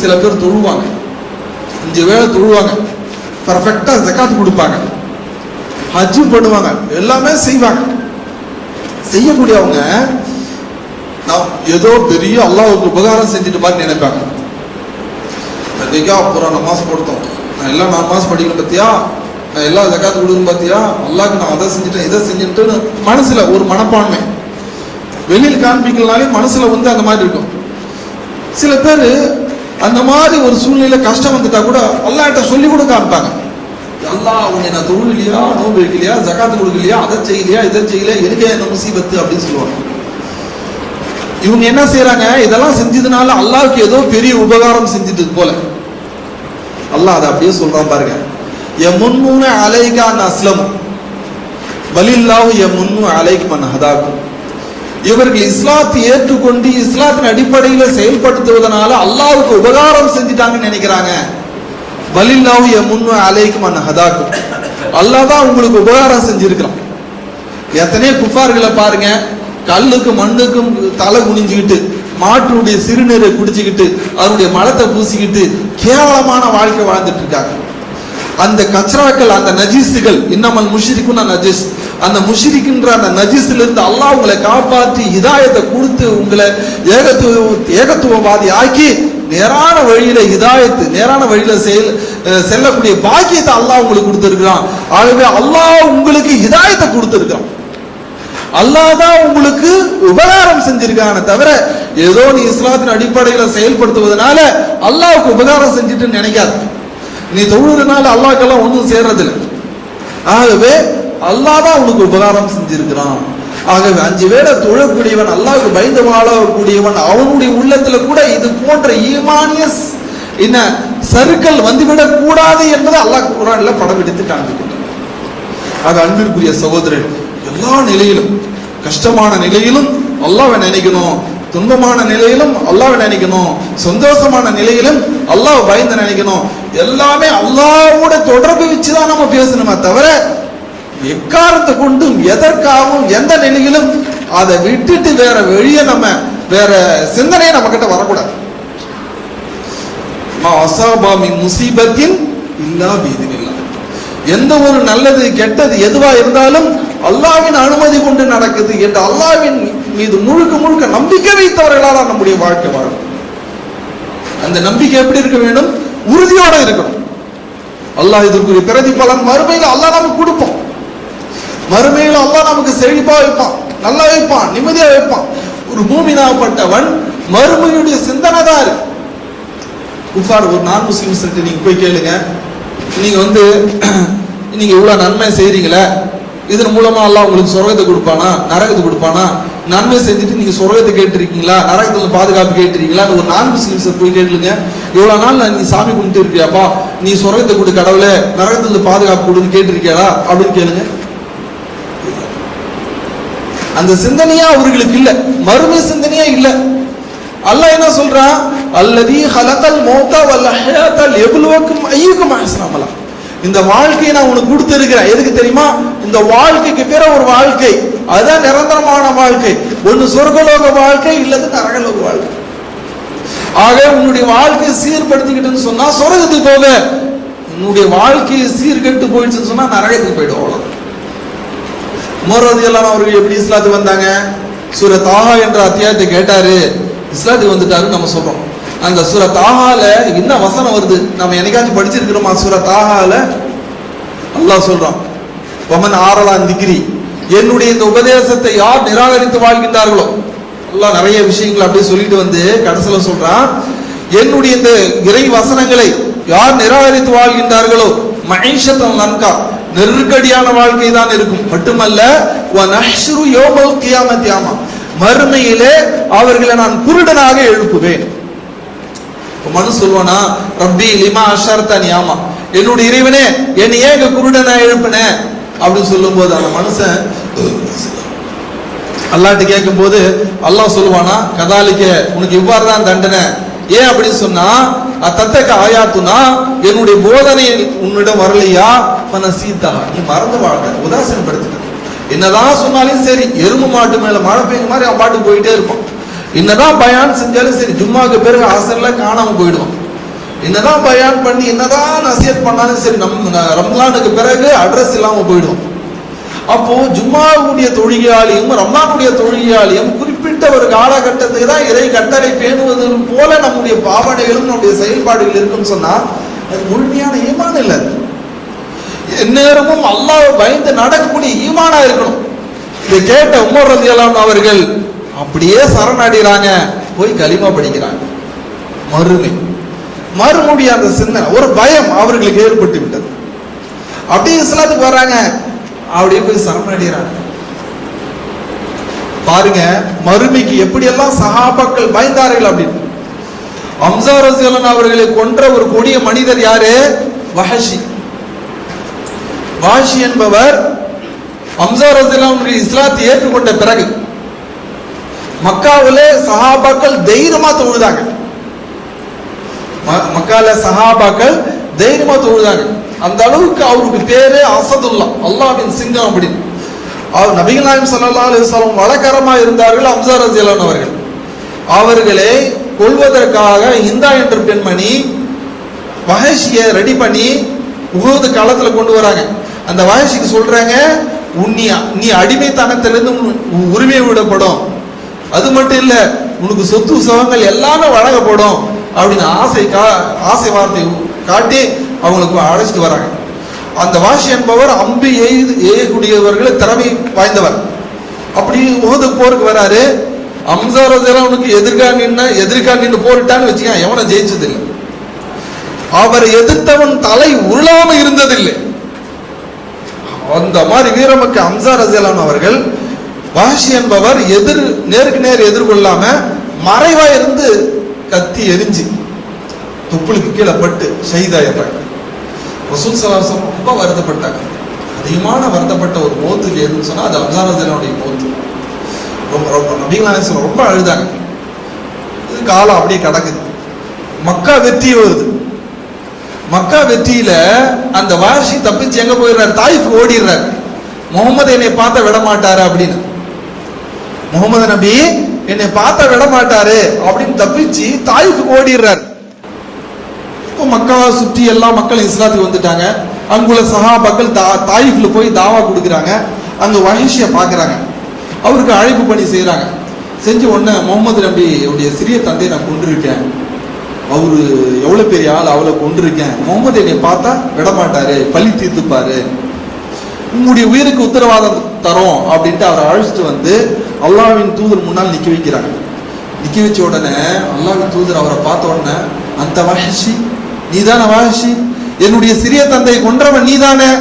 சில பேர் தொழுவாங்க, 5 வேளை தொழுவாங்க, பர்ஃபெக்டா ஜகாத் கொடுப்பாங்க, ஹஜ் பண்ணுவாங்க, எல்லாமே செய்வாங்க. செய்யக்கூடியவங்க ஏதோ பெரிய அல்லாஹ்வுக்கு உபகாரம் செஞ்சுட்டு மாதிரி நினைப்பாங்க. அப்புறம் நமாஸ் கொடுத்தோம், நான் எல்லாம் நமாஸ் படிக்கணும் பத்தியா, நான் எல்லா ஜகாத் கொடுக்கணும் பாத்தியா, அல்லாஹ்க்கு நான் அதை செஞ்சுட்டேன் இதை செஞ்சுட்டு மனசுல ஒரு மனப்பான்மை. வெளியில் காண்பிக்கலனாலே மனசுல வந்து அந்த மாதிரி இருக்கும். சில பேர் அந்த மாதிரி ஒரு சூழ்நிலை கஷ்டம் வந்துட்டா கூட அல்லாஹ்ட்ட சொல்லி கூட காண்பாங்க, அல்லாஹ் உன்னை நான் தொழுவிலையா, நோன்பு வைக்கலையா, ஜகாத்து கொடுக்கலையா, அதை செய்யலையா, இதை செய்யலையா, எனக்கே என்ன முசீபத்து அப்படின்னு சொல்லுவாங்க. இவங்க என்ன செய்யறாங்க, இதெல்லாம் செஞ்சதுனால அல்லாஹ்வுக்கு ஏதோ பெரிய உபகாரம் செஞ்சுட்டு போல. அல்லாஹ் அதை அப்படியே சொல்றான் பாருங்க, யமுன்னூன அலைகா அஸ்லம் வலில்லாஹு யமுன்னு அலைக மன் ஹதாக்கும். இவர்கள் இஸ்லாத்தை ஏற்றுக்கொண்டு இஸ்லாத்தின் அடிப்படையில் செயல்படுத்துவதனால அல்லாஹ்வுக்கு உபகாரம் செஞ்சுட்டாங்கன்னு நினைக்கிறாங்க. வலில்லாஹு யமுன்னு அலைக மன் ஹதாக்கும், அல்லாஹ் தான் உங்களுக்கு உபகாரம் செஞ்சிருக்கிறான். எத்தனையோ குஃபார்களை பாருங்க, கல்லுக்கு மண்ணுக்கும் தலை குனிஞ்சுக்கிட்டு மாட்டுடைய சிறுநீரை குடிச்சுக்கிட்டு அதனுடைய மலத்தை பூசிக்கிட்டு கேவலமான வாழ்க்கை வாழ்ந்துட்டு இருக்காங்க. அந்த கச்ராக்கள், அந்த நஜீஸுகள், இன்னமல் முஷ்ரிக்குன்னா நஜீஸ், அந்த முஷ்ரிக்கின்ற அந்த நஜீஸ்ல இருந்து அல்லாஹ் உங்களை காப்பாற்றி ஹிதாயத்தை கொடுத்து உங்களை ஏகத்துவவாதி ஆக்கி நேரான வழியில ஹிதாயத்து, நேரான வழியில செல்லக்கூடிய பாக்கியத்தை அல்லாஹ் உங்களுக்கு கொடுத்திருக்கிறான். ஆகவே அல்லாஹ் உங்களுக்கு ஹிதாயத்தை கொடுத்திருக்கிறான். அல்லாஹ் தான் உங்களுக்கு உபகாரம் செஞ்சிருக்கான தவிர ஏதோ நீ இஸ்லாத்தின் அடிப்படையில செயல்படுத்துவதனால அல்லாஹ்வுக்கு உபகாரம் செஞ்சுட்டு நினைக்காது. நீ தொழுறதுனால அல்லாஹ்க்கெல்லாம் ஒன்றும் சேர்றதில்லை. ஆகவே அல்லாஹ் தான் உனக்கு உபகாரம் செஞ்சிருக்கிறான். ஆகவே 5 வேளை தொழக்கூடியவன், அல்லாஹ்வுக்கு பயந்து வாழக்கூடியவன், அவனுடைய உள்ளத்துல கூட இது போன்ற ஈமானிய என்ன சறுக்கல் வந்துவிடக் கூடாது என்பதை அல்லாஹ் குர்ஆன்ல படம் எடுத்து காண்பிக்கிறான். ஆக அன்பிற்குரிய சகோதரன், எல்லா நிலையிலும், கஷ்டமான நிலையிலும் அல்லாஹ்வை நினைக்கணும், துன்பமான நிலையிலும் அல்லாஹ்வை நினைக்கணும், சந்தோஷமான நிலையிலும் அல்லாஹ் பயந்து நினைக்கணும். எல்லாமே அல்லாஹ்வோட தொடர்பு வச்சுதான் நம்ம பேசணுமே தவிர எக்காரணத்தை கொண்டும் எதற்காகவும் எந்த நிலையிலும் அதை விட்டுட்டு வேற வெளியே நம்ம வேற சிந்தனையை நம்ம கிட்ட வரக்கூடாது. முசீபத்தின் இல்லா பீதினில்லா, எந்த ஒரு நல்லது கெட்டது எதுவா இருந்தாலும் அல்லாஹ்வின் அனுமதி கொண்டு நடக்குது என்று அல்லாஹ்வின் மீது முழுக்க முழுக்க நம்பிக்கை வைத்தவர்களால் நம்முடைய வாழ்க்கை வாழும். அந்த நம்பிக்கை எப்படி இருக்க வேண்டும்? உறுதியோட இருக்கணும். அல்லாஹ் இதற்குரிய பிரதிபலன் மறுமையில் அல்லாஹ் நமக்கு கொடுப்போம். மறுமையில் அல்லாஹ் நமக்கு செழிப்பா வைப்பான், நல்லா வைப்பான், நிம்மதியா வைப்பான். ஒரு மூமினாகப்பட்டவன் மறுமையுடைய சிந்தனை தான் இருக்கு. குஃபார், ஒரு நான் முஸ்லிம்ஸ் நீங்க போய் கேளுங்க, நீங்க இவ்வளவு நன்மை செய்றீங்களே, இதன் மூலமா அல்லாஹ் உங்களுக்கு சொர்க்கத்தை கொடுப்பானா நரகத்தை கொடுப்பானா? நன்மை செஞ்சுட்டு நீங்க சொர்க்கத்தை கேட்டிருக்கீங்களா, நரகத்துல பாதுகாப்பு கேட்டிருக்கீங்களா? ஒரு நான் முஸ்லிம்ஸ் போய் கேளுங்க, இவ்வளவு நாள் நீ சாமி கும்பிட்டு இருக்கியாப்பா, நீ சொர்க்கத்தை கொடு கடவுளே, நரகத்துல பாதுகாப்பு கொடுன்னு கேட்டிருக்கியாடா அப்படின்னு கேளுங்க. அந்த சிந்தனையா அவர்களுக்கு இல்ல, மறுமை சிந்தனையா இல்ல. அல்லாஹ் என்ன சொல்றான்? அல்லதி ஹலகல் மௌத வல் ஹயாத லியப்லுவக்கும் அய்யுக்கும் அஹ்ஸனு அமலா. இந்த வாழ்க்கையை நான் உனக்கு கொடுத்திருக்கிறேன். எதுக்கு தெரியுமா? இந்த வாழ்க்கைக்கு பிற ஒரு வாழ்க்கை, அதுதான் நிரந்தரமான வாழ்க்கை. ஒன்னு சொர்க்கலோக வாழ்க்கை, இல்லது நரகலோக வாழ்க்கை. ஆக உன்னுடைய வாழ்க்கையை சீர்படுத்திக்கிட்டுன்னு சொன்னா சொர்க்கத்துக்கு போக, உன்னுடைய வாழ்க்கையை சீர்கெட்டு போயிடுச்சுன்னு சொன்னா நரகத்துக்கு போயிடும். அவ்வளவு. உமர் ரலியல்லாஹு அன்ஹு அவர்கள் எப்படி இஸ்லாத்துக்கு வந்தாங்க? சூரா தாஹா என்ற அத்தியாயத்தை கேட்டாரு, இஸ்லாத்துக்கு வந்துட்டாருன்னு நம்ம சொல்றோம். அந்த சூரா தாஹால என்ன வசனம் வருது? நம்ம என்னைக்காச்சும் படிச்சிருக்கிறோமா? சூரா தாஹால அல்லாஹ் சொல்றான், வமன் ஆரலான் திக்ரி, என்னுடைய இந்த உபதேசத்தை யார் நிராகரித்து வாழ்கின்றார்களோ, அல்லாஹ் நிறைய விஷயங்களை அப்படியே சொல்லிட்டு வந்து கடைசியில சொல்றான், என்னுடைய இந்த இறை வசனங்களை யார் நிராகரித்து வாழ்கின்றார்களோ மஈஷத்தன் லன்கா, நெருக்கடியான வாழ்க்கை தான் இருக்கும். மட்டுமல்ல வநஹ்ஷுரு யௌமல் கியாமத்தி அமா, மறுமையிலே அவர்களை நான் குருடனாக எழுப்புவேன். மனு சொல்வானா, ரப்பி லிமா அஷர்தனி, ஆமா என்னுடைய இறைவனே என்னை ஏங்க குருடனா எழுப்புன அப்படின்னு சொல்லும் போது அந்த மனுஷன் அல்லாஹ்ட்ட கேட்கும் போது அல்லாஹ் சொல்லுவானா, கதாலிக்க உனக்கு இவ்வாறு தான் தண்டனை. ஏன் அப்படின்னு சொன்னா, தத்தக்க ஆயாத்துனா, என்னுடைய போதனை உன்னிடம் வரலையா, சீதா நீ மறந்து வாழ்ந்த, உதாசீனப்படுத்த. என்னதான் சொன்னாலும் சரி, எறும்பு மாட்டு மேல மழை பெய்யும் மாதிரி அவன் பாட்டு போயிட்டே இருப்பான். என்னதான் பயான் செஞ்சாலும் சரி, ஜும்மாக்கு பிறகு அசர்ல காணாம போயிடுவான். என்னதான் பயான் பண்ணி என்னதான் நசியத் பண்ணாலும் சரி, ரம்லானுக்கு பிறகு அட்ரஸ் இல்லாம போயிடும். அப்போ ஜும்மாவுடைய தொழுகையாளியும் ரம்லானுடைய தொழுகையாளியும் குறிப்பிட்ட ஒரு காலகட்டத்துக்கு தான் இறை கட்டளை பேணுவது போல நம்முடைய பாவனைகளும் நம்முடைய செயல்பாடுகள் இருக்குன்னு சொன்னா அது முழுமையான ஈமான் இல்லை. எந்நேரமும் அல்லாஹ் பயந்து நடக்கக்கூடிய ஈமானா இருக்கணும். இதை கேட்ட உமர் ரலியல்லாஹு அன்ஹு அவர்கள் அப்படியே சரணடைறாங்க, போய் கலிமா படிக்கிறாங்க. மறுமுடிய அந்த சிந்தனை, ஒரு பயம் அவர்களுக்கு ஏற்பட்டு விட்டது. அப்படியே இஸ்லாத்துக்கு வர்றாங்க, அப்படியே போய் சரணடைறாங்க. பாருங்க மறுமைக்கு எப்படியெல்லாம் சஹாபாக்கள் பயந்தார்கள் அப்படின்னு. ஹம்ஸா ரலியல்லாஹு அவர்களை கொன்ற ஒரு கொடிய மனிதர் யாரு? வஹஷி. வஹஷி என்பவர் ஹம்ஸா ரலியல்லாஹு இஸ்லாத்தை ஏற்றுக்கொண்ட பிறகு மக்காவிலே சஹாபாக்கள் தைரியமா தொழுதாங்க. மக்கால சஹாபாக்கள் தைரியமா தொழுதாங்க. அந்த அளவுக்கு அவருக்கு பேரு அசதுல்லா, அல்லாஹ்வின் சிங்கம் அப்படின்னு. அவர் நபிகள் நாயகம் ஸல்லல்லாஹு அலைஹி வஸல்லம் வழக்கரமா இருந்தார்கள். ஹம்ஸா ரலியல்லாஹு அவர்கள் அவர்களை கொல்வதற்காக இந்தா என்ற பெண்மணி வஹஷியை ரெடி பண்ணி உஹது களத்துல கொண்டு வராங்க. அந்த வஹஷிக்கு சொல்றாங்க, நீ அடிமைத்தனத்திலிருந்து உரிமை விடப்படும், அது மட்டும் இல்ல உனக்கு சொத்து சுகங்கள் எல்லாமே வழங்கப்படும் அப்படின்னு ஆசை வார்த்தை காட்டி அவங்களுக்கு அழைச்சிட்டு வராங்க. அந்த வாஷி என்பவர் அம்பு எய்யக்கூடியவர்களை திறமை வாய்ந்தவர். அப்படி உஹது போருக்கு வராரு. ஹம்ஸா ரலியல்லாஹு அவனுக்கு எதிர்கா நின்று போரிட்டான்னு வச்சுக்க, எவனை ஜெயிச்சது இல்லை. அவரை எதிர்த்தவன் தலை உருளாம இருந்ததில்லை. அந்த மாதிரி வீரமிக்க ஹம்ஸா ரலியல்லாஹு அவர்கள் வாஷி என்பவர் நேருக்கு நேர் எதிர்கொள்ளாம மறைவா இருந்து கத்தி எரிஞ்சு தொப்புளுக்கு கீழே பட்டு ஷஹீதாயிடுறாங்க. ரசூல் ஸல்லல்லாஹு அலைஹி வஸல்லம் ரொம்ப வருத்தப்பட்டாங்க. அதிகமான வருத்தப்பட்ட ஒரு மௌத்து எதுன்னு சொன்னா அது ஹம்ஸா ரலியல்லாஹுடைய மௌத்து. நபிகள் நாயகம் ரொம்ப அழுதாங்க. இது காலம் அப்படியே கிடக்குது. மக்கா வெற்றி வருது. மக்கா வெற்றியில அந்த வாஷி தப்பிச்சு எங்க போயிடுறாரு? தாயிஃப் ஓடிடுறாரு. முகமது என்னை பார்த்த விட மாட்டாரு அப்படின்னு. முகமது நபி என்னை பார்த்த விட மாட்டாரு அப்படின்னு தப்பிச்சு தாயிஃபுக்கு ஓடிடுறாரு. இப்போ மக்காவை சுற்றி எல்லா மக்களும் இஸ்லாத்துக்கு வந்துட்டாங்க. அங்குள்ள சஹாபாக்கள் தாயிஃப்ல போய் தாவா கொடுக்குறாங்க. அங்க வஹஷியை பார்க்குறாங்க. அவருக்கு அழைப்பு பணி செய்யறாங்க. செஞ்சு உடனே முகமது நபி உடைய சிறிய தந்தையை நான் கொண்டிருக்கேன், அவரு எவ்வளவு பெரிய ஆள், அவளை கொண்டிருக்கேன், முகமது என்னை பார்த்தா விடமாட்டாரு, பழி தீர்த்துப்பாரு, உங்களுடைய உயிருக்கு உத்தரவாதம் தரோம் அப்படின்ட்டு அவரை அழைச்சிட்டு வந்து அல்லாஹ்வின் தூதர் முன்னால் நிக்க வைக்கிறாங்க. நிக்க வச்ச உடனே அல்லாஹ்வின் தூதர் அவரை பார்த்த உடனே, அந்த வஹஷி நீதான வஹஷி, என்னுடைய சிறிய தந்தையை கொன்றவன் நீதானே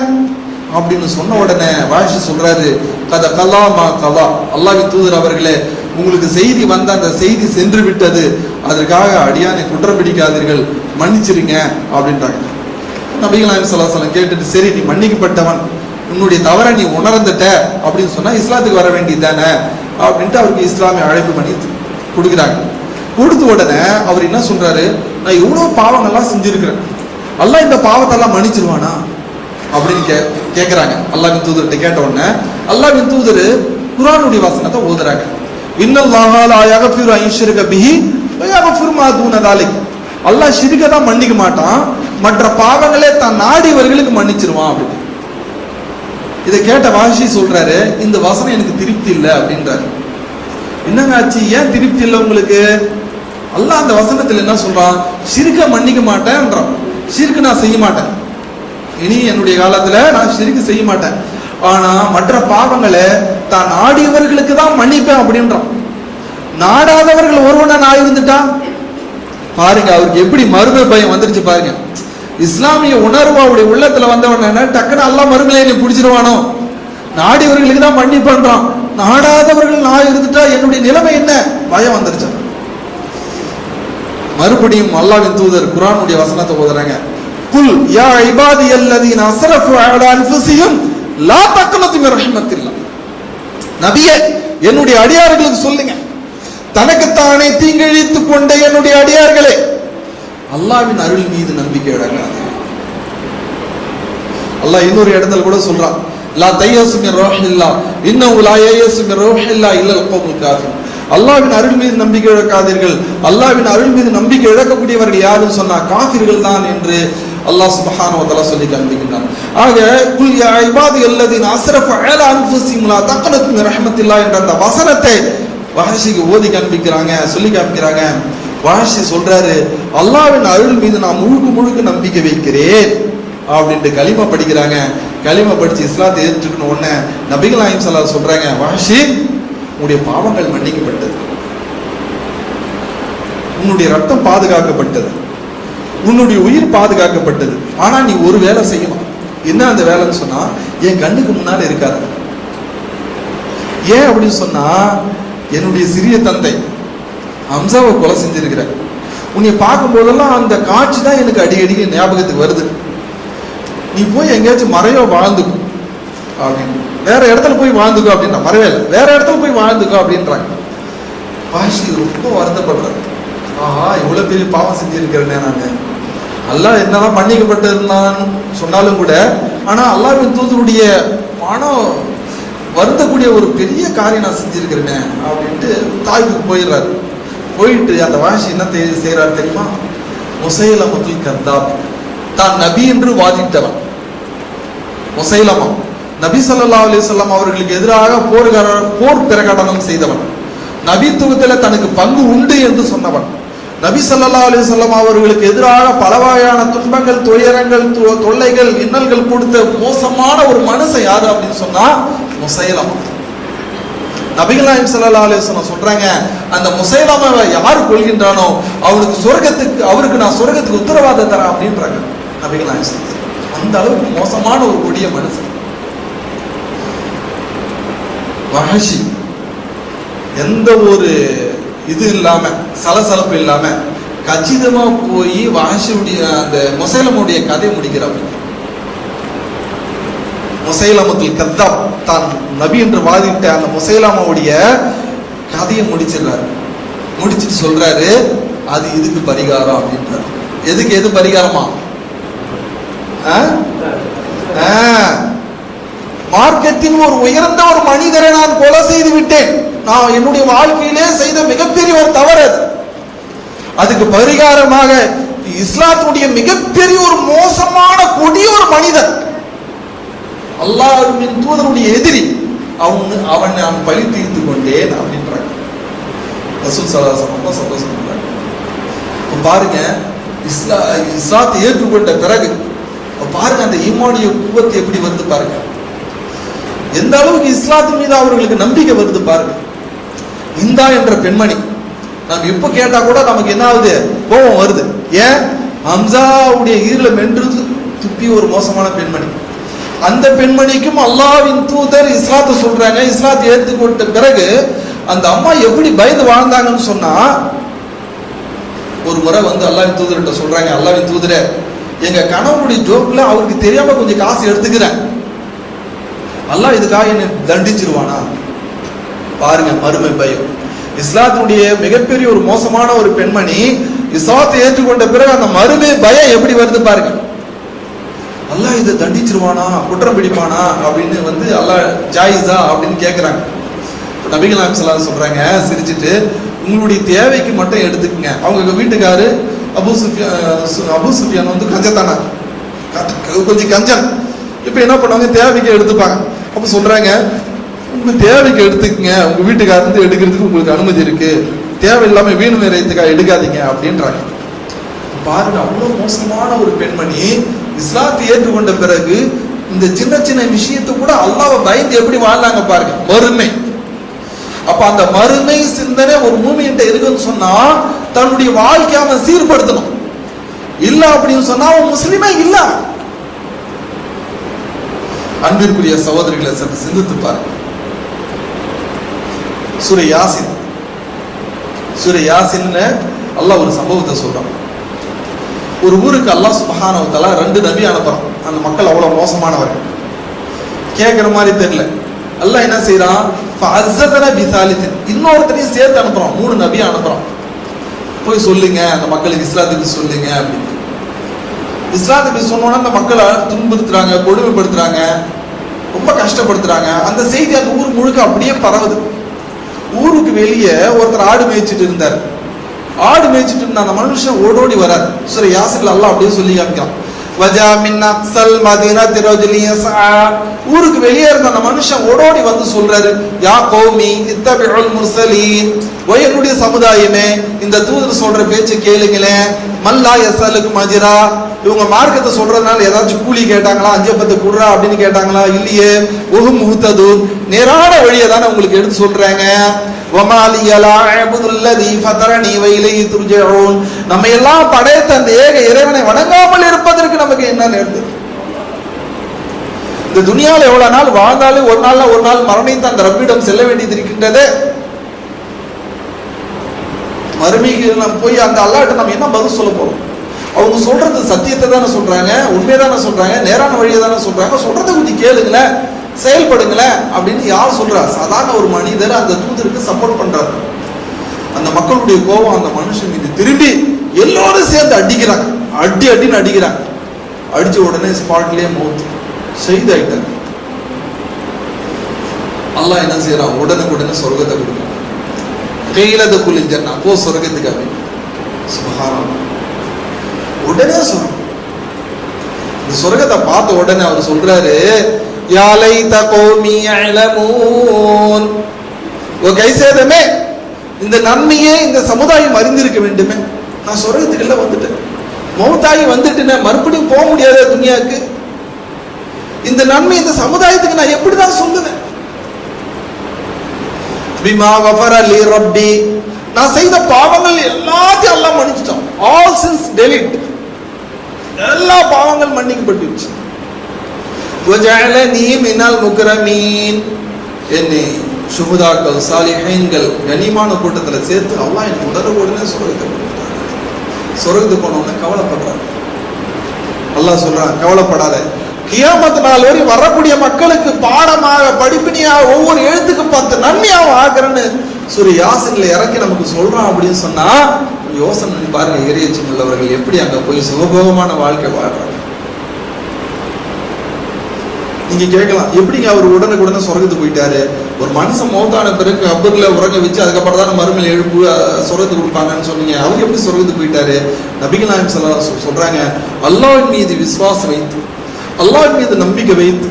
அப்படின்னு சொன்ன உடனே வஹஷி சொல்றாரு, கத கலா மா கலா, அல்லாஹ்வின் தூதர் அவர்களே, உங்களுக்கு செய்தி வந்த அந்த செய்தி சென்று விட்டது, அதற்காக அடியானை குற்றம் பிடிக்காதீர்கள், மன்னிச்சிருங்க அப்படின்றாங்க. நபிகள் நாயகம் ஸல்லல்லாஹு அலைஹி வஸல்லம் கேட்டுட்டு, சரி நீ மன்னிக்கப்பட்டவன், உன்னுடைய தவறை நீ உணர்ந்துட்ட அப்படின்னு சொன்னா இஸ்லாத்துக்கு வர வேண்டியது தானே அப்படின்ட்டு அவருக்கு இஸ்லாமிய அழைப்பு பண்ணி கொடுக்குறாங்க. கொடுத்த உடனே அவர் என்ன சொல்றாரு, நான் இவ்வளவு பாவங்கள்லாம் செஞ்சிருக்கிறேன், அல்லாஹ் இந்த பாவத்தெல்லாம் மன்னிச்சிருவானா அப்படின்னு கேட்கிறாங்க. அல்லாஹ்வின் தூதர்கிட்ட கேட்ட உடனே அல்லாஹ்வின் தூதர் குர்ஆனுடைய வசனத்தை ஓதுறாங்க. இன்னல்லாஹ லா யக்ஃபிரு அன் யுஷ்ரிக பிஹி வ யக்ஃபிரு மா தூன தாலிக். அல்லாஹ் ஷிர்க தான் மன்னிக்க மாட்டான், மற்ற பாவங்களே தான் நாடியவர்களுக்கு மன்னிச்சிருவான் அப்படின்னு. இதை கேட்ட வாஷி சொல்றாரு, இந்த வசனம் எனக்கு திருப்தி இல்லை அப்படின்றாரு. என்னங்க ஆச்சு, ஏன் திருப்தி இல்லை உங்களுக்கு? அல்லாஹ் அந்த வசனத்தில் என்ன சொல்றான், ஷிர்க மன்னிக்க மாட்டேன்றான். ஷிர்க் நான் செய்ய மாட்டேன், இனி என்னுடைய காலத்துல நான் ஷிர்க் செய்ய மாட்டேன், ஆனா மற்ற பாவங்களை தான் நாடியவர்களுக்கு தான் மன்னிப்பேன் அப்படின்றான். நாடாதவர்கள் ஒருவனா நான் இருந்துட்டா பாருங்க அவருக்கு எப்படி மறுமை பயம் வந்துருச்சு பாருங்க. இஸ்லாமிய உணர்வு அவருடைய உள்ளத்துல வந்தவன டக்குன்னு அல்லாஹ் மறுமையில என்னை பிடிச்சிருவானோ, நாடியவர்களுக்கு தான் மன்னிப்பன்றான், நாடாதவர்கள் நான் இருந்துட்டா என்னுடைய நிலைமை என்ன, பயம் வந்துருச்சு. மறுபடியும் அல்லாஹ்வின் தூதர் குர்ஆனுடைய வசனத்தை ஓதுறாங்க. குல் யா இபாதியல்லதீன அஸ்ரஃபு அலா அன்ஃபுஸிஹிம் லா தக்னது மின் ரஹ்மத்தில்லாஹ். நபியே என்னுடைய அடியார்களுக்கு சொல்லுங்க, தனக்குத்தானே தீங்கிழித்துக் கொண்ட என்னுடைய அடியார்களே, அல்லாஹ்வின் அருள் மீது நம்பிக்கை இழக்காதீங்க. அல்லாஹ் இன்னொரு இடத்துல கூட சொல்றான், லா தயஸு மின் ரூஹில்லாஹ் இன்னஹு லா யயஸு மின் ரூஹில்லாஹ் இல்லல் கௌமுல் காஃபிரூன். அல்லாஹ்வின் அருள் மீது நம்பிக்கை இழக்காதீர்கள், அல்லாஹ்வின் அருள் மீது நம்பிக்கை இழக்கக்கூடியவர்கள் யாருன்னு சொன்னா காஃபிர்கள் தான் என்று அல்லாஹ் சுப்ஹானஹு வ தஆலா சொல்லி காண்பிக்கிறான். ஆக குல் யா இபாதியல்லதீன அஸ்ரஃபு அலா அன்ஃபுஸிஹிம் லா தக்னது மின் ரஹ்மத்தில்லாஹ் என்ற அந்த வசனத்தை வஹஷிக்கு ஓதி காண்பிக்கிறாங்க, சொல்லி காண்பிக்கிறாங்க. வஹஷி சொல்றாரு, அல்லாஹ்வின் அருள் மீது நான் முழுக்க நம்பிக்கை வைக்கிறேன் அப்படின்ட்டு கலிமா படிக்கிறாங்க. கலிமா படிச்சு இஸ்லாத்தை ஏற்றுக்கணும். உடனே நபிகள் நாயகம் ஸல்லல்லாஹு அலைஹி வஸல்லம் சொல்றாங்க, வஹஷி உன்னுடைய பாவங்கள் மன்னிக்கப்பட்டது, உன்னுடைய ரத்தம் பாதுகாக்கப்பட்டது, உன்னுடைய உயிர் பாதுகாக்கப்பட்டது. ஆனா நீ ஒரு வேலை செய்யணும். என்ன அந்த வேலைன்னு சொன்னா, என் கண்ணுக்கு முன்னால இருக்காது, ஏன் அப்படின்னு சொன்னா, என்னுடைய சிறிய தந்தை ஹம்சாவை கொலை செஞ்சிருக்கிற, உன்னை பார்க்கும் போதெல்லாம் அந்த காட்சி தான் எனக்கு அடிக்கடி ஞாபகத்துக்கு வருது. நீ போய் எங்கேயாச்சும் மறையோ வாழ்ந்துக்கும் அப்படின்னு, வேற இடத்துல போய் வாழ்ந்துக்கோ அப்படின்னா, மறைவே இல்லை, வேற இடத்துல போய் வாழ்ந்துக்கோ அப்படின்றாங்க. வாஷி ரொம்ப வருத்தப்படுறாரு. ஆஹா, இவ்வளவு பெரிய பாவம் செஞ்சிருக்கிறேனே நான், அல்லாஹ் என்னதான் மன்னிக்கப்பட்டு இருந்தான்னு சொன்னாலும் கூட, ஆனா அல்லாஹ்வின் தூதருடைய மனம் வருந்தக்கூடிய ஒரு பெரிய காரியம் நான் செஞ்சிருக்கிறேனே அப்படின்ட்டு தாய்க்கு போயிடுறாரு. போயிட்டு அந்த வாஷி என்ன செய்யறாரு தெரியுமா? முசைலமத்துல் கத்தாப், தான் நபி என்று வாதிட்டவன் முசைலமா, நபி ஸல்லல்லாஹு அலைஹி வஸல்லம் அவர்களுக்கு எதிராக போர் பிரகடனம் செய்தவன், நபித்துவத்தில் தனக்கு பங்கு உண்டு என்று சொன்னவன், நபி ஸல்லல்லாஹு அலைஹி வஸல்லம் அவர்களுக்கு எதிராக பல வகையான துன்பங்கள், துயரங்கள், தொல்லைகள், இன்னல்கள் கொடுத்த மோசமான ஒரு மனுஷன் யாரு அப்படின்னு சொன்னா முசைலமா. நபிகள் நாயகம் ஸல்லல்லாஹு அலைஹி வஸல்லம் சொல்றாங்க, அந்த முசைலமாவை யார் கொள்கின்றானோ அவருக்கு நான் சொர்க்கத்துக்கு உத்தரவாதம் தரேன் அப்படின்றாங்க நபிகள் நாயகம். அந்த அளவுக்கு மோசமான ஒரு கொடிய மனுஷன் வஹஷி. எந்த ஒரு இது இல்லாம, சலசலப்பு இல்லாம கச்சிதமா போய் வஹஷியுடைய அந்த முசைலமுடைய கதை முடிக்கிறார். முசைலமத்துல் கத்தாப், தான் நபி என்று வாதிட்ட அந்த முசைலமாவுடைய கதையை முடிச்சிடுறாரு. முடிச்சிட்டு சொல்றாரு, அது இதுக்கு பரிகாரம் அப்படின்றாரு. எதுக்கு? எது பரிகாரமா? மார்க்கத்தின் ஒரு உயர்ந்த ஒரு மனிதரை நான் கொலை செய்து விட்டேன், நான் என்னுடைய வாழ்க்கையிலே செய்த மிகப்பெரிய ஒரு தவறு, அதுக்கு பரிகாரமாக இஸ்லாத்துடைய மிகப்பெரிய ஒரு மோசமான கொடிய ஒரு மனிதன், அல்லாஹ்வின் தூதருடைய எதிரி, அவன் நான் பழி தீர்த்து கொண்டேன் அப்படின்றாங்க. ரசூல் ஸல்லல்லாஹு அலைஹி வஸல்லம் சந்தோஷப்படுறாங்க. பாருங்க, இஸ்லாத்தை ஏற்றுக்கொண்ட பிறகு பாருங்க அந்த ஈமானிய குவத்து எப்படி வருது பாருங்க, எந்த அளவுக்கு இஸ்லாத்தின் மீது அவர்களுக்கு நம்பிக்கை வருது பாருங்க. இந்தா என்ற பெண்மணி நம்ம எப்ப கேட்டா கூட நமக்கு என்ன ஆகுது? கோபம் வருது. ஏன்? ஹம்சாவுடைய ஈரல மென்று துப்பி ஒரு மோசமான பெண்மணி. அந்த பெண்மணிக்கும் அல்லாஹ்வின் தூதர் இஸ்லாத்தை சொல்றாங்க. இஸ்லாத்தை ஏற்றுக்கொண்ட பிறகு அந்த அம்மா எப்படி பயந்து வாழ்ந்தாங்கன்னு சொன்னா, ஒரு முறை வந்து அல்லாஹ்வின் தூதர்கிட்ட சொல்றாங்க, அல்லாஹ்வின் தூதரே, எங்க கணவனுடைய ஜோப்ல அவருக்கு தெரியாம கொஞ்சம் காசு எடுத்துக்கிறேன், அல்லாஹ் இதுக்காக என்ன தண்டிச்சிருவானா? பாருங்க மறுமை பயம். இஸ்லாத்தினுடைய மிகப்பெரிய ஒரு மோசமான ஒரு பெண்மணி இஸ்லாத்தை ஏற்றுக்கொண்ட பிறகு அந்த மறுமை பயம் எப்படி வருது பாருங்க. அல்லாஹ் இதை தண்டிச்சிருவானா, குற்றம் பிடிப்பானா அப்படின்னு வந்து அல்லாஹ் ஜாயிஸா அப்படின்னு கேட்கிறாங்க. நபிகள் நாயகம் ஸல்லல்லாஹு அலைஹி வஸல்லம் சொல்றாங்க சிரிச்சிட்டு, உங்களுடைய தேவைக்கு மட்டும் எடுத்துக்கங்க. அவங்க வீட்டுக்காரு அபூ சுஃபியான் வந்து கஞ்சத்தானா, கொஞ்சம் கஞ்சன். இப்ப என்ன பண்ணுவாங்க? தேவைக்கு எடுத்துப்பாங்க. அப்ப சொல்றாங்க, உங்க தேவைக்கு எடுத்துக்கங்க, உங்க வீட்டுக்கார இருந்து எடுக்கிறதுக்கு உங்களுக்கு அனுமதி இருக்கு, தேவையில்லாம வீணு நிறையத்துக்காக எடுக்காதீங்க அப்படின்றாங்க. பாருங்க, அவ்வளவு மோசமான ஒரு பெண்மணி இஸ்லாத்தை ஏற்றுக்கொண்ட பிறகு இந்த சின்ன சின்ன விஷயத்தை கூட அல்லாஹ்வை பயந்து எப்படி வாழ்ந்தாங்க பாருங்க. மறுமை. அப்ப அந்த மறுமை சிந்தனை ஒரு மூமின்ட்ட இருக்குன்னு சொன்னா தன்னுடைய வாழ்க்கையை அவன் சீர்படுத்தணும். இல்ல அப்படின்னு சொன்னா அவன் முஸ்லிமே இல்ல. அன்பிற்குரிய சகோதரிகளை சற்று சிந்தித்து பாருங்க. சூரை யாசின் அல்லாஹ் ஒரு சம்பவத்தை சொல்றான். ஒரு ஊருக்கு அல்லாஹ் சுப்ஹானஹு வ தஆலா 2 நபி அனுப்புறான். அந்த மக்கள் அவ்வளவு மோசமானவர்கள், கேட்கிற மாதிரி தெரியல. அல்லாஹ் என்ன செய்யறான்? ஃபஅஸ்ஸதன பிசாலிசின், இன்னொருத்தரையும் சேர்த்து அனுப்புறான். 3 நபி அனுப்புறான். போய் சொல்லுங்க, அந்த மக்களுக்கு இஸ்லாத்துக்கு சொல்லுங்க அப்படின்னு. இஸ்லாத்துக்கு சொன்னோன்னா அந்த மக்களை துன்புறுத்துறாங்க, கொடுமைப்படுத்துறாங்க, ரொம்ப கஷ்டப்படுத்துறாங்க. அந்த செய்தி அந்த ஊர் முழுக்க அப்படியே பரவுது. ஊருக்கு வெளியே ஒருத்தர் ஆடு மேய்ச்சிட்டு இருந்தார். ஆடு மேய்ச்சிட்டு இருந்த அந்த மனுஷன் ஓடோடி வரார். சரி, யாசில் அல்லாஹ் அப்படியே சொல்லி காமிக்கலாம். வஜா மின் அக்ஸல் மதீனத்தி ரஜுலி யஸ்ஆ, ஊருக்கு வெளியே இருந்த அந்த மனுஷன் ஓடோடி வந்து சொல்றாரு, யா கௌமி இத்தபிஉல் முர்சலீன், என்னுடைய சமுதாயமே இந்த தூதர் சொல்ற பேச்சு கேளுங்களே. மல்லா யஸலுக்கு மஜ்ரா, இவங்க மார்க்கத்தை சொல்றதுனால ஏதாச்சும் கூலி கேட்டாங்களா, 5-10 குர்ரா அப்படின்னு கேட்டாங்களா? இல்லையே. உஹும் முஹ்ததுன், நேரான வழியை தானே உங்களுக்கு எடுத்து சொல்றாங்க. நம்ம எல்லாம் படைத்த அந்த ஏக இறைவனை வணங்காமல் இருப்பதற்கு நமக்கு என்ன நேர்ந்தது? இந்த துனியாவில் எவ்வளவு நாள் வாழ்ந்தாலும் ஒரு நாள் மரணித்து அந்த ரப்பிடம் செல்ல வேண்டியது இருக்கின்றது. மறுமைக்கு நம்ம போய் அந்த அல்லாஹ்ட்ட நம்ம என்ன பதில் சொல்ல போறோம்? அவங்க சொல்றது சத்தியத்தை தானே சொல்றாங்க, உண்மையதானே சொல்றாங்க, நேரான வழியை தானே சொல்றாங்க, சொல்றதை கொஞ்சம் கேளுங்களேன், செயல்படுங்களேன் அப்படின்னு யார் சொல்றா? சாதாரண ஒரு மனிதர் அந்த தூதருக்கு சப்போர்ட் பண்றாரு. அந்த மக்களுடைய கோபம் அந்த மனுஷன் மீது திரும்பி எல்லாரும் சேர்ந்து அடிக்கிறாங்க, அடின்னு அடிக்கிறாங்க. அடிச்ச உடனே ஸ்பாட்லயே மௌத் ஷஹீதாயிட்டாங்க. அல்லாஹ் என்ன செய்யறான்? உடனுக்குடனே சொர்க்கத்தை கொடுக்கும். கையிலத குளிர் ஜன்னா, போ சொர்க்கத்துக்கு அப்படி. சுப்ஹானல்லாஹ், உடனே சொல்றோம். இந்த சொர்க்கத்தை பார்த்த உடனே அவர் சொல்றாரு, யா லைத கௌமி யஅலமூன், ஓ கைசேதமே, இந்த நன்மையே இந்த சமுதாயம் அறிந்திருக்க வேண்டுமே. நான் சொர்க்கத்துக்கு எல்லாம் வந்துட்டேன், மௌத்தாகி வந்துட்டேன், மறுபடியும் போக முடியாத துனியாவுக்கு. இந்த நன்மை இந்த சமுதாயத்துக்கு நான் எப்படிதான் சொல்லுவேன்? பிமா கஃபர லி ரப்பி, நான் செய்த பாவங்கள் எல்லாத்தையும் அல்லாஹ் மன்னிச்சிட்டான். ஆல் சின்ஸ் டெலிட், எல்லா பாவங்கள் மன்னிக்கப்பட்டுச்சு. வஜஅலனி மினல் முக்ரமீன், என்னை சுஹதாக்கள் சாலிஹீன்கள் கனிமான கூட்டத்தில் சேர்த்து அல்லாஹ் எனக்கு உடனே சொர்க்கத்தை கொடுத்தார். சொர்க்கத்துக்கு போனோம்னா கவலைப்படுறாரு. அல்லாஹ் சொல்றான், கவலைப்படாத, கியாமத் நாள் வரை வரக்கூடிய மக்களுக்கு பாடமாக படிப்பினியாக ஒவ்வொரு எழுத்துக்கு 10 நன்மையாக ஆகிறேன்னு சூரிய யாசின்ல இறக்கி நமக்கு சொல்றான் அப்படின்னு சொன்னா யோசனை பண்ணி பாருங்க. இறையச்சம் உள்ளவர்கள் எப்படி அங்க போய் சுகபோகமான வாழ்க்கை வாழ்றாங்க. நீங்க கேட்கலாம், எப்படிங்க அவர் உடனே சொர்க்கத்துக்கு போயிட்டாரு? ஒரு மனுஷன் மௌத்தான பிறகு கபர்ல உறங்க வச்சு அதுக்கப்புறம் தான் மறுமையில எழுப்பு சொர்க்கத்துக்கு கொடுப்பாங்கன்னு சொன்னீங்க. அவர் எப்படி சொர்க்கத்துக்கு போயிட்டாரு? நபிகள் நாயகம் ஸல்லல்லாஹு அலைஹி வஸல்லம் சொல்றாங்க, அல்லாஹ்வின் மீது விசுவாசம் வைத்து, அல்லாஹ் மீது நம்பிக்கை வைத்து,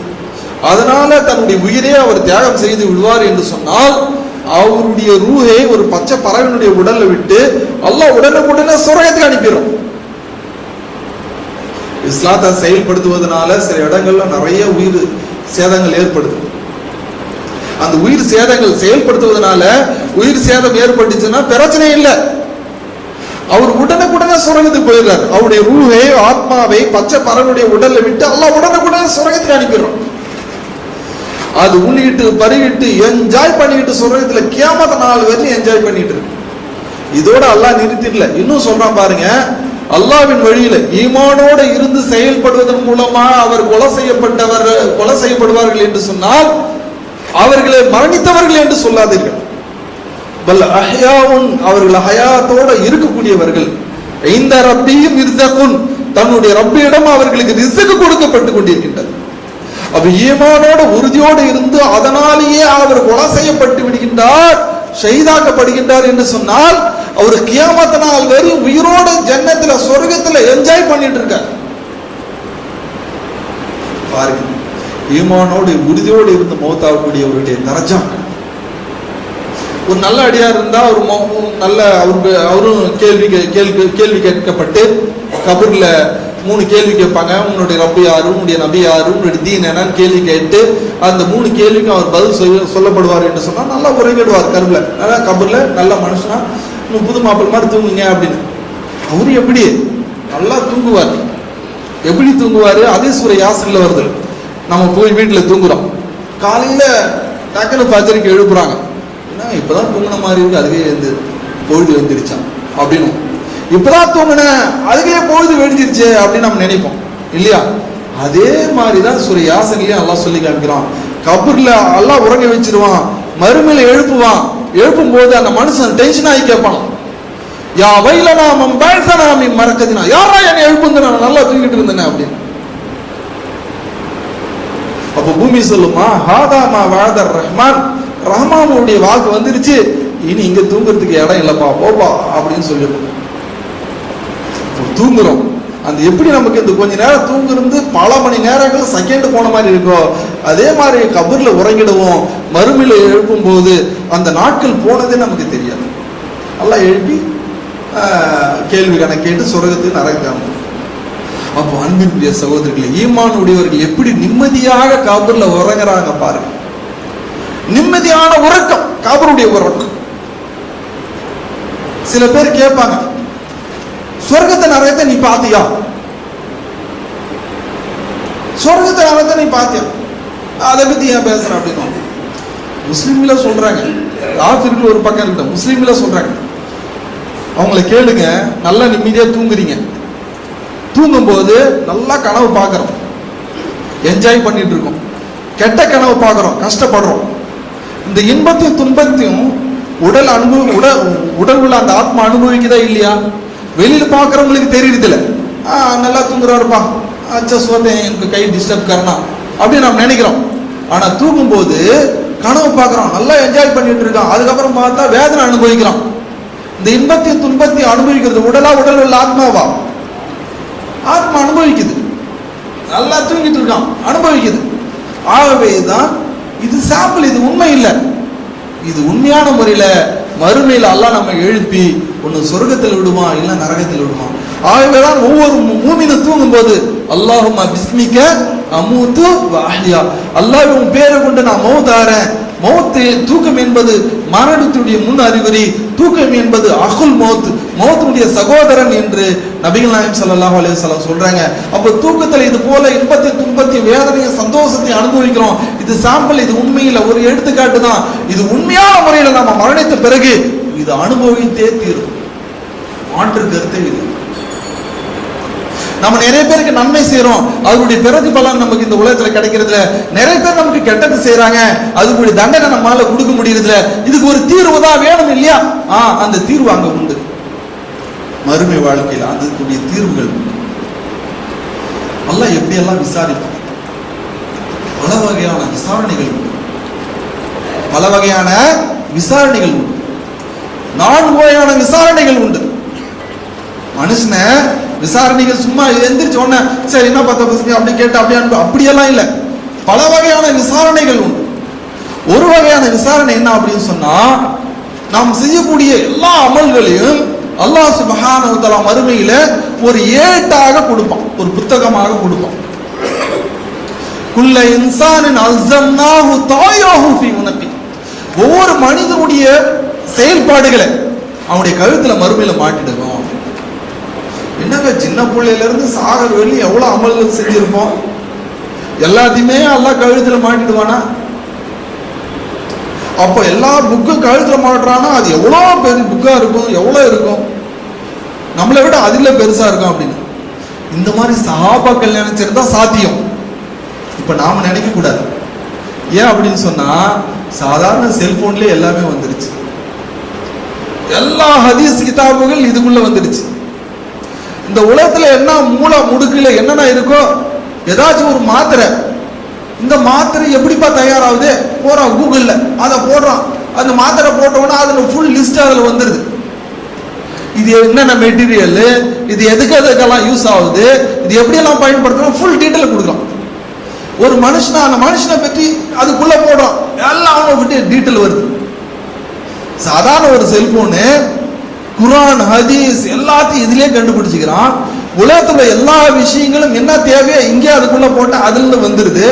அதனால தன்னுடைய உயிரே அவர் தியாகம் செய்து விடுவார் என்று சொன்னால் அவருடைய ரூஹை ஒரு பச்சை பறவையினுடைய உடல்ல விட்டு அல்லாஹ் உடனே சொர்க்கத்துக்கு அனுப்பிடும். இஸ்லாத்தை செயல்படுத்துவதனால சில இடங்கள்ல நிறைய உயிர் சேதங்கள் ஏற்படுது. அந்த உயிர் சேதங்கள் செயல்படுத்துவதனால உயிர் சேதம் ஏற்பட்டுச்சுன்னா பிரச்சனை இல்லை, அவர் உடனே சொர்க்கத்துக்கு போயிடுறார். அவருடைய ரூஹை ஆத்மாவை பச்சை பறவையுடைய உடல்ல விட்டு அல்லாஹ் உடனே சொர்க்கத்துக்கு அனுப்பிடுறோம். அது உண்ணிட்டு பருகிட்டு என்ஜாய் பண்ணிக்கிட்டு சொர்க்கத்துல கியாமத் நாள் வரைக்கும் என்ஜாய் பண்ணிட்டு இருக்கு. இதோட அல்லாஹ் நிறுத்திடல, இன்னும் சொல்றான் பாருங்க, அல்லாஹ்வின் வழியில ஈமானோடு இருந்து செயல்படுவதன் மூலமா அவர் கொலை செய்யப்படுவார்கள் என்று சொன்னால் அவர்களை மரணித்தவர்கள் என்று சொல்லாதீர்கள். அவர்கள் ஹயாத்தோட இருக்கக்கூடியவர்கள். இந்த ரப்பியும் ரிஸ்குன், தன்னுடைய ரப்பியிடம் அவர்களுக்கு ரிஸ்க் கொடுக்கப்பட்டு கொண்டிருக்கின்றது. அப்ப ஈமானோட உறுதியோடு இருந்து அதனாலேயே அவர் கொலை செய்யப்பட்டு விடுகின்றார், ஷஹீதாக்கப்படுகின்றார் என்று சொன்னால் அவர் கியாமத் நாள் வரை உயிரோடு ஜன்னத்துல சொர்க்கத்துல என்ஜாய் பண்ணிட்டு இருக்கார். பாருங்க, ஈமானோடு உறுதியோடு இருந்து மௌத்தாகக்கூடியவருடைய தரஜா. ஒரு நல்ல அடியார் இருந்தா ஒரு நல்ல அவரும் கேள்வி கேட்கப்பட்டு கபூர்ல 3 கேள்வி கேட்பாங்க. உன்னுடைய ரப்பு யாரு, உன்னுடைய நபி யாரு, உன்னுடைய தீன் என்னன்னு கேள்வி கேட்டு அந்த 3 கேள்விக்கும் அவர் பதில் சொல்லப்படுவார் என்று சொன்னா நல்லா உரையிடுவார். கபூர்ல நல்ல மனுஷனா புது மாப்பிள்ளை மாதிரி தூங்குங்க அப்படின்னு. அவரு எப்படி நல்லா தூங்குவார். எப்படி தூங்குவாரு? அதே சூரிய யாசின்ல வருது. நம்ம போய் வீட்டுல தூங்குறோம், காலையில டக்குன்னு பஜருக்கு எழுப்புறாங்க, இப்பதான் தூங்கின மாதிரி இருக்கு, அதுவே பொழுது எழுந்திருச்சான் அப்படின்னு. இப்பதான் தூங்கின அதுக்கே பொழுது வெடிஞ்சிருச்சு அப்படின்னு நம்ம நினைப்போம் இல்லையா? அதே மாதிரிதான் சூரிய யாசன்லயும் அல்லாஹ் சொல்லி காமிக்கிறான். கபூர்ல அல்லாஹ் உறங்க வச்சிருவான், மறுமையில எழுப்புவான். எழுப்பும் போது அந்த மனுஷன் டென்ஷன் ஆகி கேட்பான், யா வைலனா மம்பைசனா மின் மரக்கதினா, யாரா என்னை எழுப்புங்க, நான் நல்லா தூங்கிட்டு இருந்தேன் அப்படின்னு. அப்ப பூமி சொல்லுமா, ஹாதாமா வாதர் ரஹ்மான், ரஹ்மானுடைய வாக்கு வந்துருச்சு, இனி இங்க தூங்குறதுக்கு இடம் இல்லப்பா, போப்பா அப்படின்னு சொல்லிடுவோம். தூங்குறோம், அந்த எப்படி நமக்கு இந்த கொஞ்ச நேரம் தூங்குறது பல மணி நேரங்கள் செகண்ட் போன மாதிரி இருக்கோ, அதே மாதிரி கபூர்ல உறங்கிடுவோம். மறுமையில எழுப்பும் போது அந்த நாட்கள் போனதே நமக்கு தெரியாது. எல்லாம் எழுப்பி கேள்வி கணக்கேட்டு சொர்க்கத்துக்கு நரகாம. அப்போ அன்பினுடைய சகோதரர்களே, ஈமான் உடையவர்கள் எப்படி நிம்மதியாக கபூர்ல உறங்குறாங்க பாருங்க. நிம்மதியான உறக்கம், கபருடைய உறக்கம். சில பேர் கேட்பாங்க, சொர்க்கத்தை நரகத்தை நீ பாத்தியா? சொர்க்கத்தை நரகத்தை நீ பாத்தியா? அதை பத்தி ஏன் பேசுறேன் அப்படின்னா, முஸ்லீம்ல சொல்றாங்க, காஃபிர்கள் ஒரு பக்கம் இருக்கட்டும், முஸ்லீம்ல சொல்றாங்க, அவங்கள கேளுங்க, நல்லா நிம்மதியா தூங்குறீங்க, தூங்கும்போது நல்லா கனவு பார்க்குறோம், என்ஜாய் பண்ணிட்டு இருக்கோம், கெட்ட கனவு பார்க்குறோம், கஷ்டப்படுறோம். இந்த இன்பத்தையும் துன்பத்தையும் உடல் உள்ள அந்த ஆத்மா அனுபவிக்குதா இல்லையா? வெளியில பார்க்குறவங்களுக்கு தெரியுது இல்லை, நல்லா தூங்குறாருப்பா, அச்சா சோதேன் எனக்கு கை டிஸ்டர்ப் கரணா அப்படின்னு நம்ம நினைக்கிறோம். ஆனா தூங்கும்போது கனவு பார்க்குறோம், நல்லா என்ஜாய் பண்ணிட்டு இருக்கான், அதுக்கப்புறம் பார்த்தா வேதனை அனுபவிக்கிறான். இந்த இன்பத்தையும் துன்பத்தையும் அனுபவிக்கிறது உடல் உள்ள ஆத்மாவா? ஆத்மா அனுபவிக்குது, நல்லா தூங்கிட்டு இருக்கான், அனுபவிக்குது. ஆகவேதான் இது சாம்பிள், இது உண்மை இல்லை. இது உண்மையான முறையில மறுமையில அல்லாஹ் நம்ம எழுப்பி ஒன்னு சொர்க்கத்தில் விடுவான், இல்ல நரகத்தில் விடுவான். ஆகவேதான் ஒவ்வொரு மூமினும் தூங்கும் போது அல்லாஹும்ம பிஸ்மிக அமூது வ அஹ்யா, அல்லாஹ் உன் பேரை கொண்டு நான் மௌத்தாரேன். மௌத்து, தூக்கம் என்பது மரணத்துடைய முன் அறிகுறி, தூக்கம் என்பது அகுல் மௌத், மௌத்துடைய சகோதரன் என்று நபிகள் நாயகம் ஸல்லல்லாஹு அலைஹி வஸல்லம் சொல்றாங்க. அப்ப தூக்கத்துல இது போல இன்பத்தை துன்பத்தை வேதனையை சந்தோஷத்தை அனுபவிக்கிறோம். இது சாம்பிள், இது உண்மையில ஒரு எடுத்துக்காட்டு தான். இது உண்மையான முறையில நம்ம மரணித்த பிறகு இது அனுபவித்தே தீரும், மாற்று கருத்தை இது. நம்ம நிறைய பேருக்கு நன்மை செய்யறோம், அதனுடைய பிரதிபலன் நமக்கு இந்த உலகத்துல கிடைக்கிறதுல. நிறைய பேர் நமக்கு கெட்டது செய்யறாங்க, அதுக்குரிய தண்டனை நம்மளால கொடுக்க முடியறதுல. இதுக்கு ஒரு தீர்வு தான் வேணும் இல்லையா? அந்த தீர்வு அங்க உண்டு, மறுமை வாழ்க்கையில் அதுக்குரிய தீர்வுகள் உண்டு. அல்லாஹ் எப்படியெல்லாம் விசாரிப்பான், பல வகையான விசாரணைகள் உண்டு, பல வகையான விசாரணைகள் உண்டு, 4 வகையான விசாரணைகள் உண்டு. மனுஷனை விசாரணைகள் சும்மா எந்திரிச்ச உடனே சரி என்ன பார்த்த பசங்க அப்படி கேட்டு அப்படியெல்லாம் இல்லை. பல வகையான விசாரணைகள் உண்டு. ஒரு வகையான விசாரணை என்ன அப்படின்னு சொன்னா, நாம் செய்யக்கூடிய எல்லா அமல்களையும் அல்லாஹ் சுப்ஹானஹு வ தஆலா மறுமையில ஒரு ஏட்டாக கொடுப்பான், ஒரு புத்தகமாக கொடுப்பான். குல்ல இன்சானின் அல்ஸம்னாஹு தாயிரஹு ஃபீ உனகி, ஒவ்வொரு மனிதனுடைய செயல்பாடுகளை அவனுடைய கழுத்துல மறுமையில மாட்டிடுவோம். என்னங்க சின்ன பிள்ளையில இருந்து சாகர் வெளி எவ்வளவு அமல்கள் செஞ்சிருப்போம், எல்லாத்தையுமே அல்லாஹ் கழுத்துல மாட்டிடுவானா? அப்போ எல்லா புக்கும் கழுத்துல மாட்டுறானா அது எவ்வளவு பெரிய புக்கா இருக்கும், எவ்வளவு இருக்கும், நம்மளை விட அதில் பெருசா இருக்கும் அப்படின்னு. இந்த மாதிரி சஹாபாக்கள் நினைச்சிருந்தா சாத்தியம். இப்ப நாம நினைக்க கூடாது. ஏன் அப்படின்னு சொன்னா, சாதாரண செல்போன்லயே எல்லாமே வந்துருச்சு, எல்லா ஹதீஸ் கிதாபுகள் இதுக்குள்ள வந்துருச்சு. இந்த உலகத்துல என்ன மூல முடுக்குல என்னென்ன இருக்கோ, ஏதாச்சும் ஒரு மாத்திரை, இந்த மாத்திரை எப்படிப்பா தயாராகுது, போறான் கூகுள்ல அதை போடுறான், அந்த மாத்திரை போட்டோம்னா அதுல ஃபுல் லிஸ்ட் அதுல வந்துருது. இது என்னென்ன மெட்டீரியல், இது எதுக்கெல்லாம் யூஸ் ஆகுது, இது எப்படியெல்லாம் பயன்படுத்தணும், ஃபுல் டீட்டெயில் கொடுக்கலாம். ஒரு மனுஷனா அந்த மனுஷனை பற்றி அதுக்குள்ள போடுறான், எல்லாம் அவனை பற்றி டீட்டெயில் வருது. சாதாரண ஒரு செல்போனு குர்ஆன் ஹதீஸ் எல்லாத்தையும் இதுலயே கண்டுபிடிச்சிக்கிறான். உலகத்துல எல்லா விஷயங்களும் என்ன தேவையோ இங்கே அதுக்குள்ள போட்டா அதுல இருந்து வந்துருது.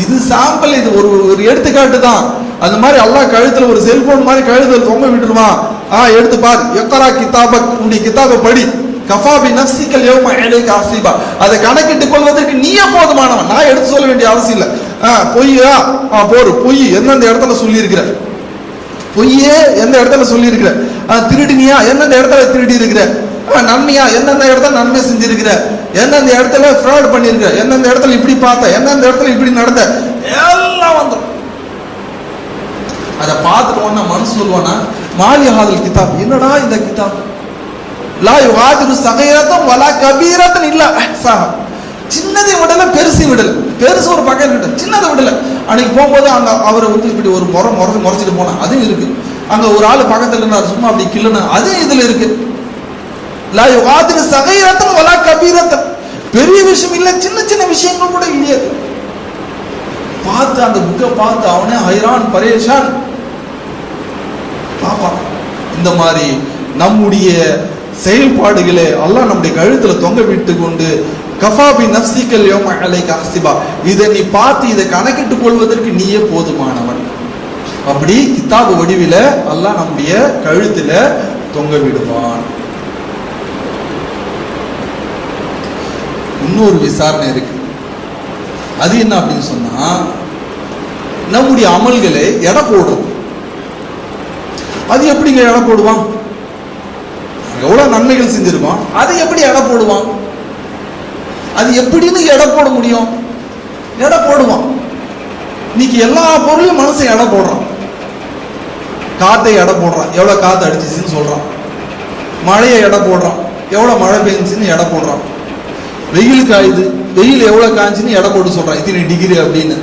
இது சாம்பிள், இது ஒரு எடுத்துக்காட்டு தான். அந்த மாதிரி அல்லாஹ் கழுத்துல ஒரு செல்போன் மாதிரி கழுத்துல தொங்க விட்டுருவான். எடுத்து பாரு, எக்கரா கிதாபக், உன்னுடைய கிதாபை படி, கஃபா பி நஃப்ஸிகல் யௌம அலைக ஹஸீபா, அதை கணக்கிட்டுக் கொள்வதற்கு நீயே போதுமானவன், நான் எடுத்து சொல்ல வேண்டிய அவசியம் இல்லை. பொய்யா போரு, பொய் எந்தெந்த இடத்துல சொல்லி இருக்கிற, பொய்யே எந்த இடத்துல சொல்லி இருக்கிற, திருடினியா எந்தெந்த இடத்துல திருடி இருக்கிற, நன்மையா எந்தெந்த இடத்துல நன்மை செஞ்சிருக்கிற, எந்தெந்த இடத்துல ஃப்ராட் பண்ணிருக்கிற, எந்தெந்த இடத்துல இப்படி பார்த்த, எந்தெந்த இடத்துல இப்படி நடந்த, எல்லாம் வந்துடும். அதை பார்த்துட்டு ஒன்னா மனசு சொல்லுவானா, மாலி ஹாதல் கிதாப், என்னடா இந்த கிதாப், லா யுகாதிரு சகீரத்தன் வலா கபீரத்தன் இல்ல அஹ்ஸாஹா, சின்னதை விடல பெருசு விடல, பெருசு ஒரு பக்கம் இருக்கட்டும், சின்னதை விடல. அன்னைக்கு போகும்போது அங்க அவரை வந்து இப்படி ஒரு முறைச்சிட்டு போனா அதுவும் இருக்கு, அங்க ஒரு ஆள் பக்கத்துல இருந்தாரு சும்மா அப்படி கிள்ளுனா அதுவும் இதுல இருக்கு. லா யுகாதிரு சகீரத்தன் வலா கபீரத்தன், பெரிய விஷயம் இல்ல, சின்ன சின்ன விஷயங்கள் கூட இல்லையே. பார்த்து அந்த புக்கை பார்த்து அவனே ஹைரான் பரேஷான் பாப்பான். இந்த மாதிரி நம்முடைய செயல்பாடுகளை அல்லாஹ் நம்முடைய கழுத்துல தொங்க விட்டு கொண்டு கஃபா பி நஃப்ஸிகல் யௌம அலைக ஹஸீபா, இதை நீ பார்த்து இதை கணக்கிட்டுக் கொள்வதற்கு நீயே போதுமானவன். அப்படி கிதாபு வடிவில அல்லாஹ் நம்முடைய கழுத்துல தொங்க விடுவான். இன்னொரு விசாரணை இருக்கு. அது என்ன அப்படின்னு சொன்னா, நம்முடைய அமல்களை எடை போடுறது. அது எப்படிங்க எடை போடுவான்? எவ்வளவு நன்மைகள் செஞ்சிருக்கோம், அது எப்படி எடை போடுவான்? அது எப்படின்னு எடை போட முடியும்? எடை போடுவான். இன்னைக்கு எல்லா பொருளையும் மனுஷன் எடை போடுறான். காத்தை எடை போடுறான், எவ்வளவு காத்து அடிச்சிச்சுன்னு சொல்றான். மழையை எடை போடுறான், எவ்வளவு மழை பெஞ்சுன்னு எடை போடுறான். வெயில் காயுது, வெயில் எவ்வளவு காய்ச்சுன்னு எடை போட்டு சொல்றான், இத்தனை டிகிரி அப்படின்னு.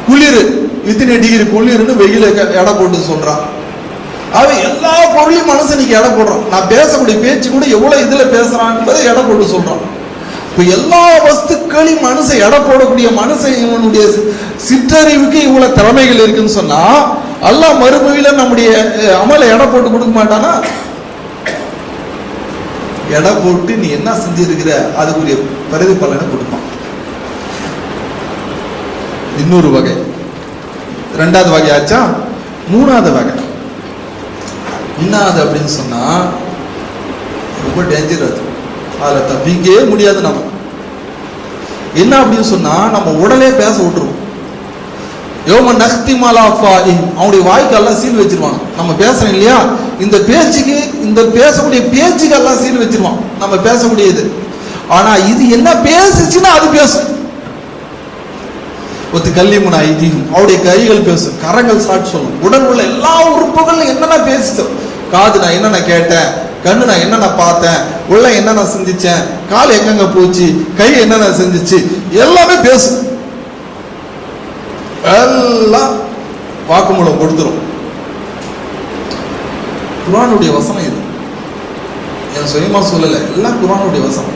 குளிர் இத்தனை டிகிரி குளிர்னு வெயில எடை போட்டு சொல்றான். அவன் எல்லா பொருளையும் மனுஷனுக்கு எடை போடுறான். நான் பேசக்கூடிய பேச்சு கூட எவ்வளவு இதுல பேசுறான் என்பதை எடை போட்டு சொல்றான். இப்ப எல்லா வஸ்துக்களையும் மனுஷன் எடை போடக்கூடிய மனுஷன் இவனுடைய சிற்றறிவுக்கு இவ்வளவு திறமைகள் இருக்குன்னு சொன்னா, அல்லாஹ் மறுமையில நம்முடைய அமலை எடை போட்டு கொடுக்க மாட்டானா? எடை போட்டு நீ என்ன செஞ்சிருக்கிற அதுக்குரிய பிரதிபலனை கொடுப்பான். இன்னொரு வகை, ரெண்டாவது வகை ஆச்சா. மூணாவது வகை என்னது அப்படின்னு சொன்னா, ரொம்ப டேஞ்சர். அது அதுல தப்பிக்கவே முடியாது. நம்ம என்ன அப்படின்னு சொன்னா, நம்ம உடலே பேச விட்டுருவோம். யோம நக்திமாலா ஃபாஹிம், அவனுடைய வாய்க்கு எல்லாம் சீல் வச்சிருவான். நம்ம பேசுறோம் இல்லையா, இந்த பேச்சுக்கு, இந்த பேசக்கூடிய பேச்சுக்கு எல்லாம் சீல் வச்சிருவான் நம்ம பேசக்கூடியது. ஆனா இது என்ன பேசுச்சுன்னா அது பேசும். ஒத்து கல்லிமுன ஐதீகம், அவருடைய கைகள் பேசும், கரங்கள் சாட்சி சொல்லும். உடல் உள்ள எல்லா உறுப்புகளும் என்னென்ன பேசும். காது நான் என்னென்ன கேட்டேன், கண்ணு நான் என்னென்ன பார்த்தேன், உள்ள என்னென்ன சிந்திச்சேன், கால் எங்கெங்க போச்சு, கை என்னென்ன செஞ்சிச்சு, எல்லாமே பேசும். எல்லாம் வாக்குமூலம் கொடுத்துரும். குர்ஆனுடைய வசனம் இது, என் சுயமா சொல்லல, எல்லாம் குர்ஆனுடைய வசனம்.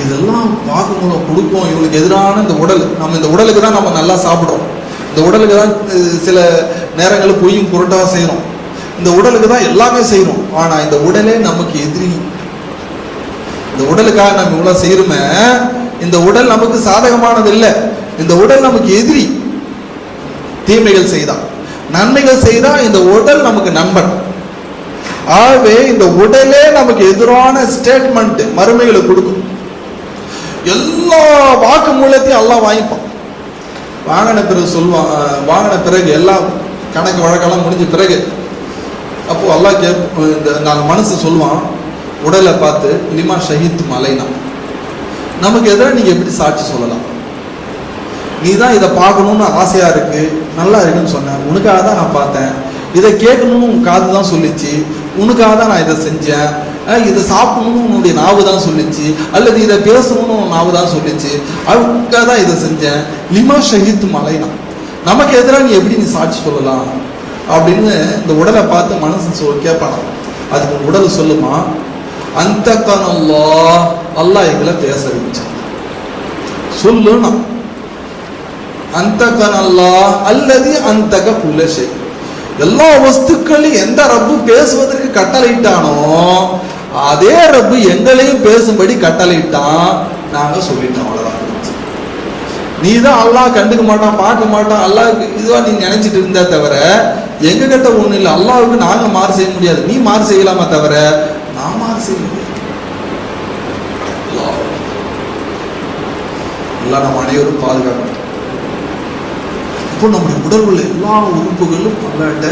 இதெல்லாம் வாக்குமூலம் கொடுக்கும். இவனுக்கு எதிரான இந்த உடல், நம்ம இந்த உடலுக்கு தான் நம்ம நல்லா சாப்பிடுறோம், இந்த உடலுக்கு தான் சில நேரங்களில் பொய்யும் புரட்டா செய்யறோம், இந்த உடலுக்கு தான் எல்லாமே செய்யறோம். ஆனா இந்த உடலே நமக்கு எதிரி. இந்த உடலுக்காக நம்ம இவ்வளவு செய்யறோமே, இந்த உடல் நமக்கு சாதகமானது இல்லை, இந்த உடல் நமக்கு எதிரி. தீமைகள் செய்தா, நன்மைகள் செய்தா இந்த உடல் நமக்கு நண்பன். ஆகவே இந்த உடலே நமக்கு எதிரான ஸ்டேட்மெண்ட் மறுமைகளை கொடுக்கும். எல்லா வாக்கு மூலத்தையும் எல்லாம் வாங்கிப்பான். வாங்கின பிறகு சொல்லுவான், வாங்கின பிறகு எல்லாம் கணக்கு வழக்கெல்லாம் முடிஞ்ச பிறகு அப்போ அல்லாஹ் இந்த நாலு மனசு சொல்லுவான் உடலை பார்த்து, லிமா ஷஹீத் மலைனா, நமக்கு எதிராக நீங்க எப்படி சாட்சி சொல்லலாம்? நீ தான் இதை பார்க்கணும்னு ஆசையா இருக்கு, நல்லா இருக்குன்னு சொன்ன, உனக்காக தான் நான் பார்த்தேன். இதை கேட்கணும்னு உன் காது தான் சொல்லிச்சு, உனக்காக தான் நான் இதை செஞ்சேன். இதை சாப்பிடணும்னு உன்னுடைய நாவு தான் சொல்லிச்சு, அல்லது இதை பேசணும்னு உன் நாவு தான் சொல்லிச்சு, அதுக்காக தான் இதை செஞ்சேன். லிமா ஷஹீத் மலைனா, நமக்கு எதிராக நீ எப்படி நீ சாட்சி சொல்லலாம் அப்படின்னு இந்த உடலை பார்த்து மனசு கேட்பானா. அதுக்கு உடல் சொல்லுமா, அந்த கனல்லாஹ், அல்லாஹ் எங்களை பேச வச்சான் சொல்லுனா. அந்த கனல்லாஹ் அல்லது அந்த குல்ல ஷை, எல்லா வஸ்துக்களையும் எந்த ரப்பு பேசுவதற்கு கட்டளையிட்டானோ அதே ரப்பு எங்களையும் பேசும்படி கட்டளையிட்டான். நாங்க சொல்லிட்டோம், அவ்வளவுதான். நீ தான் அல்லாஹ் கண்டுக்க மாட்டான், பார்க்க மாட்டான், அல்லாஹ்க்கு இதுவா நீ நினைச்சிட்டு இருந்தா தவிர எங்க கிட்ட ஒண்ணு இல்லை. அல்லாஹ்வுக்கு நாங்க மாறு செய்ய முடியாது, நீ மாறு செய்யலாமா தவிர நான் மாறு செய்ய முடியாது. எல்லாம் நம்ம அனைவரும் பாதுகாக்கணும். இப்போ நம்முடைய உடல் உள்ள எல்லா உறுப்புகளும் அல்லாட்ட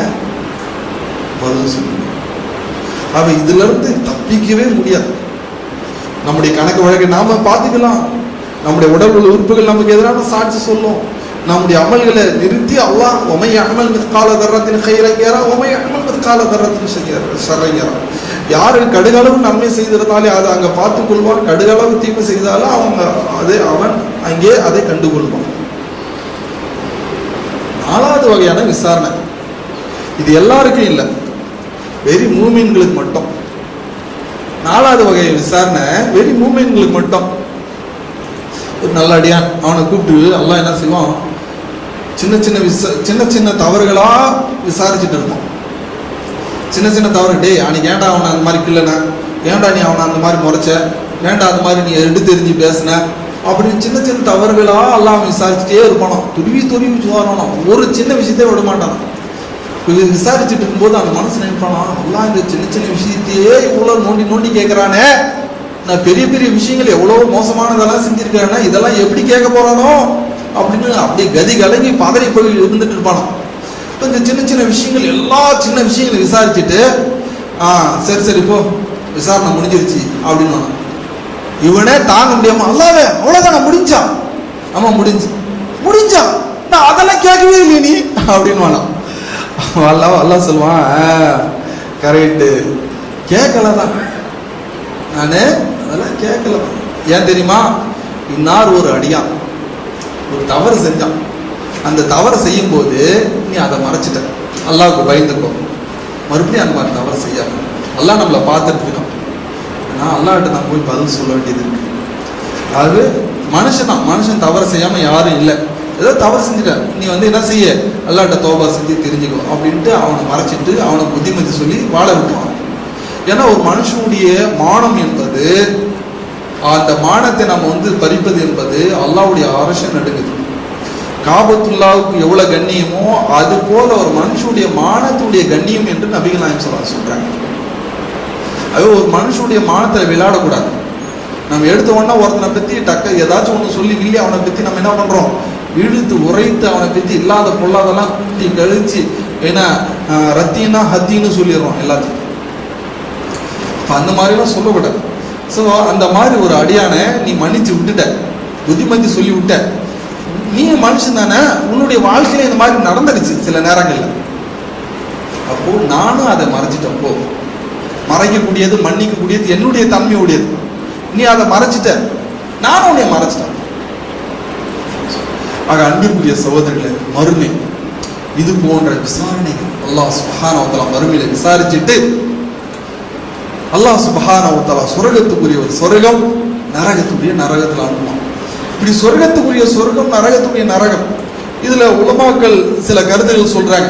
பதில் சொல்லணும். அவ இதுல இருந்து தப்பிக்கவே முடியாது. நம்முடைய கணக்கு வழக்கை நாம பார்த்துக்கலாம். நம்முடைய உடல் உள்ள உறுப்புகள் நமக்கு எதிரான சாட்சி சொல்லும். நம்முடைய அமல்களை நிறுத்தி அல்லாஹ் உமை அமல் மித்கால தர்ரத்தின் கைரங்கேரா, உமை அமல் மித்கால தர்ரத்தின் ஷர்ரங்கேரா, யாரு கடுகளவு நன்மை செய்திருந்தாலே அதை அங்க பார்த்துக் கொள்வான், கடுகளவு தீமை செய்தாலும் அவன் அங்கே அதை கண்டுகொள்வான். நாலாவது வகையான விசாரணை, இது எல்லாருக்கும் இல்லை, வெறி மூமின்களுக்கு மட்டும். நாலாவது வகை விசாரணை வெறி மூமின்களுக்கு மட்டும். ஒரு நல்ல அடியான், அவனை கூப்பிட்டு அல்லாஹ் என்ன செய்வான், சின்ன சின்ன தவறுகளா விசாரிச்சுட்டு இருப்பான். சின்ன சின்ன தவறு, டேய் அன்னைக்கு ஏன்டா அவனை அந்த மாதிரி கிள்ளன, ஏன்டா நீ அவனை அந்த மாதிரி முறைச்ச, ஏன்டா அந்த மாதிரி நீ எடுத்து தெரிஞ்சு பேசின அப்படின்னு சின்ன சின்ன தவறுகளா எல்லாம் விசாரிச்சுட்டே இருப்பானோ. துருவி வரணும், ஒரு சின்ன விஷயத்தையே விட மாட்டானோ. விசாரிச்சுட்டு இருக்கும்போது அந்த மனசு நினைப்பானா, எல்லாம் இந்த சின்ன சின்ன விஷயத்தையே இவ்வளவு நோண்டி நோண்டி கேட்கிறானே நான் பெரிய பெரிய விஷயங்கள் எவ்வளவு மோசமானதெல்லாம் செஞ்சிருக்கேன்னா இதெல்லாம் எப்படி கேட்க போறானோ அப்படின்னு அப்படியே கதி கலங்கி பதறி போய் இருந்துட்டு இருப்பானோ. கொஞ்சம் சின்ன சின்ன விஷயங்கள் எல்லா சின்ன விஷயங்களும் விசாரிச்சுட்டு சரி சரி இப்போ விசாரணை முடிஞ்சிருச்சு அப்படின்னு இவனே தாங்க முடியாம அல்லாவே அவ்வளவுதான் முடிஞ்சான். ஆமா முடிஞ்சா நான் அதெல்லாம் கேட்கவே இல்லை நீ அப்படின்னு அல்லா சொல்லுவான் கரெக்டு கேட்கலதான் நானு அதெல்லாம் கேட்கலதான். ஏன் தெரியுமா? இன்னார் ஒரு அடியான் ஒரு தவறு செஞ்சான். அந்த தவறு செய்யும் போது நீ அதை மறைச்சிட்ட, அல்லாவுக்கு பயந்துக்கோ, மறுபடியும் அந்த மாதிரி தவறு செய்யாம. அல்லாஹ் நம்மளை பார்த்துட்டு இருக்கான். நான் அல்லாஹ்கிட்ட நான் போய் பதில் சொல்ல வேண்டியது இருக்கு. அது மனுஷன் தவறு செய்யாம யாரும் இல்லை. ஏதோ தவறு செஞ்சுட்ட நீ என்ன செய்ய, அல்லாஹ்கிட்ட தௌபா செஞ்சு தெரிஞ்சுக்கோ அப்படின்ட்டு அவனை மறைச்சிட்டு அவனை புத்திமதி சொல்லி வாழ விட்டுவான். ஏன்னா ஒரு மனுஷனுடைய மானம் என்பது, அந்த மானத்தை நம்ம பறிப்பது என்பது அல்லாஹ்வுடைய அரசை நடுங்குது. காபத்துல்லாவுக்கு எவ்வளவு கண்ணியமோ அது போல ஒரு மனுஷனுடைய மானத்துடைய கண்ணியம் என்று நபிகள் நாயகம் சொல்றாங்க. அது ஒரு மனுஷனுடைய மானத்தில் விளையாடக்கூடாது. நம்ம எடுத்த உடனே ஒருத்தனை பத்தி ஏதாச்சும் ஒன்று சொல்லி இல்லையா அவனை பத்தி நம்ம என்ன பண்றோம், இழுத்து உரைத்து அவனை பத்தி இல்லாத பொல்லாதெல்லாம் கூட்டி கழிச்சு ஏன்னா ரத்தின்னா ஹத்தின்னு சொல்லிடுறோம் எல்லாத்தையும். அந்த மாதிரிலாம் சொல்லக்கூடாது. ஸோ அந்த மாதிரி ஒரு அடியானை நீ மன்னிச்சு விட்டுட்ட, புத்திமதி சொல்லி விட்ட, நீ மனுஷன் தானே, உன்னுடைய வாழ்க்கையில இந்த மாதிரி நடந்துடுச்சு சில நேரங்கள்ல. அப்போ நானும் அதை மறைச்சிட்டேன். போ, மறைக்கக்கூடியது மன்னிக்கக்கூடியது என்னுடைய தன்மையுடையது. நீ அதை மறைச்சிட்ட, நானும் உன்னை மறைச்சிட்டேன். ஆக அன்பிற்குரிய சகோதரர்களே, மறுமை இது போன்ற விசாரணைகள் அல்லாஹ் சுப்ஹானஹு வ தஆலா மறுமையில விசாரிச்சுட்டு அல்லாஹ் சுப்ஹானஹு வ தஆலா சொர்க்கத்துக்குரிய ஒரு சொர்க்கம், நரகத்துக்குரிய நரகத்தில் அனுப்புவான். இப்படி சொர்க்கத்துக்குரிய சொர்க்கம், நரகத்துக்குரிய நரகம். இதுல உலமாக்கள் சில கருத்துகள் சொல்றாங்க.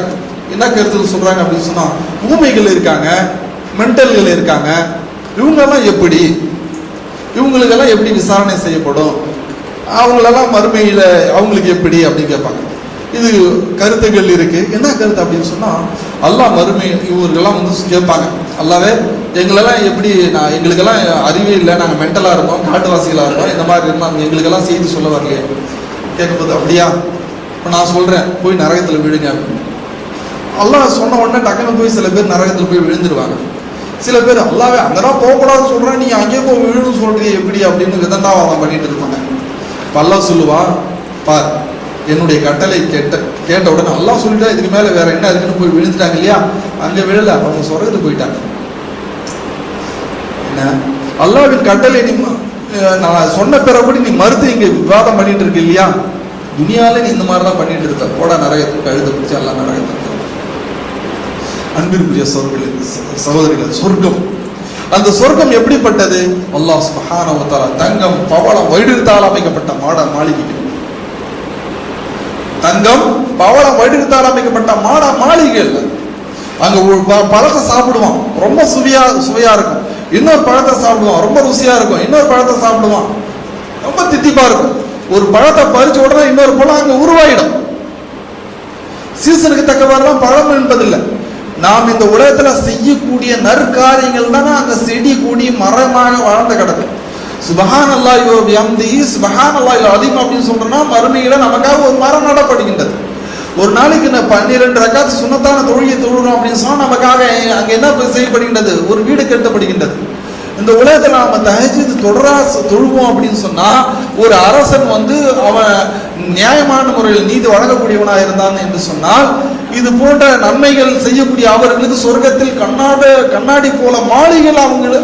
என்ன கருத்துகள் சொல்றாங்க அப்படின்னு சொன்னா, ஊமைகள் இருக்காங்க, மென்டல்கள் இருக்காங்க, இவங்கெல்லாம் எப்படி, இவங்களுக்கெல்லாம் எப்படி விசாரணை செய்யப்படும், அவங்களெல்லாம் மறுமையில அவங்களுக்கு எப்படி அப்படின்னு கேட்பாங்க. இது கருத்துக்கள் இருக்கு. என்ன கருத்து அப்படின்னு சொன்னா, அல்லாஹ் மறுமை இவர்களெல்லாம் கேட்பாங்க, அல்லாவே எங்களெல்லாம் எப்படி, எங்களுக்கெல்லாம் அறிவே இல்லை, நாங்கள் மென்டலா இருக்கோம், காட்டுவாசிகளா இருக்கோம், இந்த மாதிரி இருந்தாங்க, எங்களுக்கெல்லாம் செய்தி சொல்ல வரலையே. கேட்கும்போது அப்படியா, இப்போ நான் சொல்றேன் போய் நரகத்தில் விழுங்க அப்படின்னு. அல்லாஹ் சொன்ன உடனே டக்குன்னு போய் சில பேர் நரகத்தில் போய் விழுந்துருவாங்க. சில பேர் அல்லாவே அங்கதான் போகக்கூடாதுன்னு சொல்றேன், நீ அங்கேயே போய் விழுன்னு சொல்றீங்க எப்படி அப்படின்னு விதண்டாவாதம் பண்ணிட்டு இருப்பாங்க. அல்லாஹ் சொல்லுவா, பார் என்னுடைய கட்டளை கேட்ட உடனே அல்லாஹ் சொல்லிட்டா இதுக்கு மேல வேற என்ன இருக்குன்னு போய் விழுந்துட்டாங்க இல்லையா, அங்க விழல, அவங்க சொர்க்கத்துக்கு போயிட்டாங்க. என்ன அல்லாஹ்வின் கட்டளை நீ நான் சொன்ன பிறகு நீ மறுத்து இங்க விவாதம் பண்ணிட்டு இருக்கு இல்லையா, துனியால நீ இந்த மாதிரிதான் பண்ணிட்டு இருக்க, போட நரகத்துக்கு கழுத பிடிச்சி எல்லாம் நரகத்துக்கு. அன்பிற்குரிய சகோதரிகள், சொர்க்கம், அந்த சொர்க்கம் எப்படிப்பட்டது? அல்லாஹ் சுப்ஹானஹு வ தஆலா தங்கம் பவளம் வைடூரியத்தால் அமைக்கப்பட்ட மாளிகைகள், தங்கம் பவளம் வைடூரியத்தால் அமைக்கப்பட்ட மாளிகைகள். அங்க பழத்தை சாப்பிடுவான், ரொம்ப சுவையா இருக்கும். இன்னொரு பழத்தை சாப்பிடுவான், ரொம்ப ருசியா இருக்கும். இன்னொரு பழத்தை சாப்பிடுவான், ரொம்ப தித்திப்பா இருக்கும். ஒரு பழத்தை பறிச்ச உடனே இன்னொரு பழம் அங்க உருவாயிடும். சீசனுக்கு தக்கவாறுதான் பழம் என்பதில்லை. நாம் இந்த உலகத்துல செய்யக்கூடிய நற்காரியங்கள் தானே அங்க செடி கூடி மரமாக வளர்ந்த கிடக்கு. சுப்ஹானல்லாஹி வ பிஹம்திஹி சுப்ஹானல்லாஹில் அஸீம் அப்படின்னு சொல்றோம்னா, மறுமையில நமக்காக ஒரு மரம் நடப்படுகின்றது. ஒரு நாளைக்கு 12 ரக்காத் சுன்னத்தான தொழுகையை தொழுகிறோம் அப்படின்னு சொன்னா நமக்காக அங்க என்ன செய்யப்படுகின்றது, ஒரு வீடு கட்டப்படுகின்றது. இந்த உலகத்துல நம்ம தஹஜ்ஜுத் தொழுவோம் அப்படின்னு சொன்னா, ஒரு அரசன் அவன் நியாயமான முறையில் நீதி வழங்கக்கூடியவனா இருந்தான் என்று சொன்னால், இது போன்ற நன்மைகள் செய்யக்கூடிய அவர்களுக்கு சொர்க்கத்தில் கண்ணாடி போல மாளிகைகள்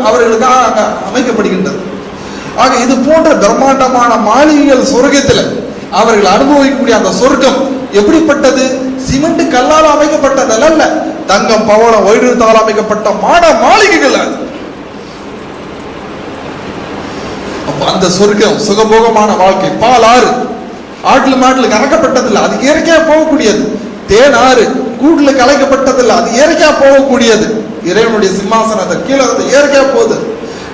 அவர்களுக்காக அமைக்கப்படுகின்றது. ஆக இது போன்ற பிரம்மாண்டமான மாளிகைகள் சொர்க்கத்தில் அவர்கள் அனுபவிக்கக்கூடிய அந்த சொர்க்கம் எப்படிப்பட்டது? சிமெண்ட் கல்லால் அமைக்கப்பட்டதல்ல, தங்கம் பவளம் வைடூரியத்தால் அமைக்கப்பட்ட மாளிகைகள். அந்த சொர்க்கம் சுகபோகமான வாழ்க்கை. பால் ஆறு ஆட்டுல மாட்டுல கலக்கப்பட்டதில்லை, அது இயற்கையா போகக்கூடியது. தேன் ஆறு கூட்டுல கலைக்கப்பட்டதில்லை, அது இயற்கையா போகக்கூடியது. இறைவனுடைய சிம்மாசனத்தை கீழே இயற்கையா போகுது.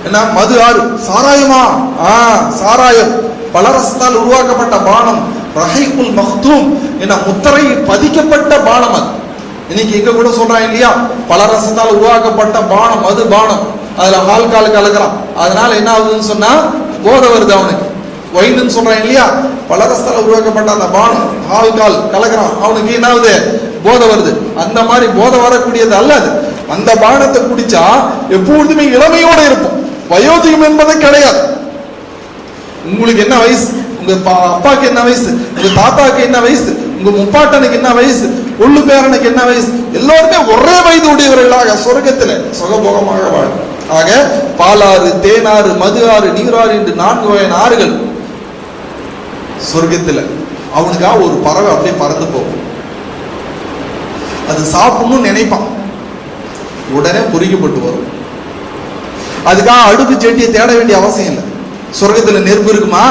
என்ன மது ஆறு, சாராயமா? சாராயம் பலரசத்தால் உருவாக்கப்பட்ட பானம், ரஹீக்குல் மக்தூம் என முத்திரை பதிக்கப்பட்ட பானம். அது இன்னைக்கு எங்க கூட சொல்றாங்க இல்லையா, பலரசத்தால் உருவாக்கப்பட்ட பானம், மது பானம். அதுல ஆல்கால் கலக்கிறான். அதனால என்ன ஆகுதுன்னு சொன்னா போதை வருது அவனுக்கு. ஒயின்னு சொல்றான் இல்லையா, பலரஸ்தால உருவாக்கப்பட்ட அந்த பானம் ஆல்கால் கலக்கிறான், அவனுக்கு என்ன ஆகுது, போதை வருது. அந்த மாதிரி போதை வரக்கூடியது அல்ல அது. அந்த பானத்தை குடிச்சா எப்பொழுதுமே இளமையோட இருக்கும், வயோதிகம் என்பது கிடையாது. உங்களுக்கு என்ன வயசு, உங்க அப்பாக்கு என்ன வயசு, உங்க தாத்தாக்கு என்ன வயசு, உங்க முப்பாட்டனுக்கு என்ன வயசு, உள்ளு பேரனுக்கு என்ன வயசு, எல்லோருமே ஒரே வயது உடையவர்களாக சொர்க்கத்துல சுகபோகமாக வாழும். ஆக பாலாறு, தேனாறு, மது ஆறு, நீராறு என்று 4 வகையான ஆறுகள் சொர்க்கத்துல. அவனுக்காக ஒரு பறவை அப்படியே பறந்து போகும், அது சாப்பிடணும்னு நினைப்பான், உடனே பொறிக்கப்பட்டு வரும். அதுக்காக அடுப்பு செட்டியை தேட வேண்டிய அவசியம் இல்லை. சொர்க்கத்துல நெருப்பு இருக்குமா,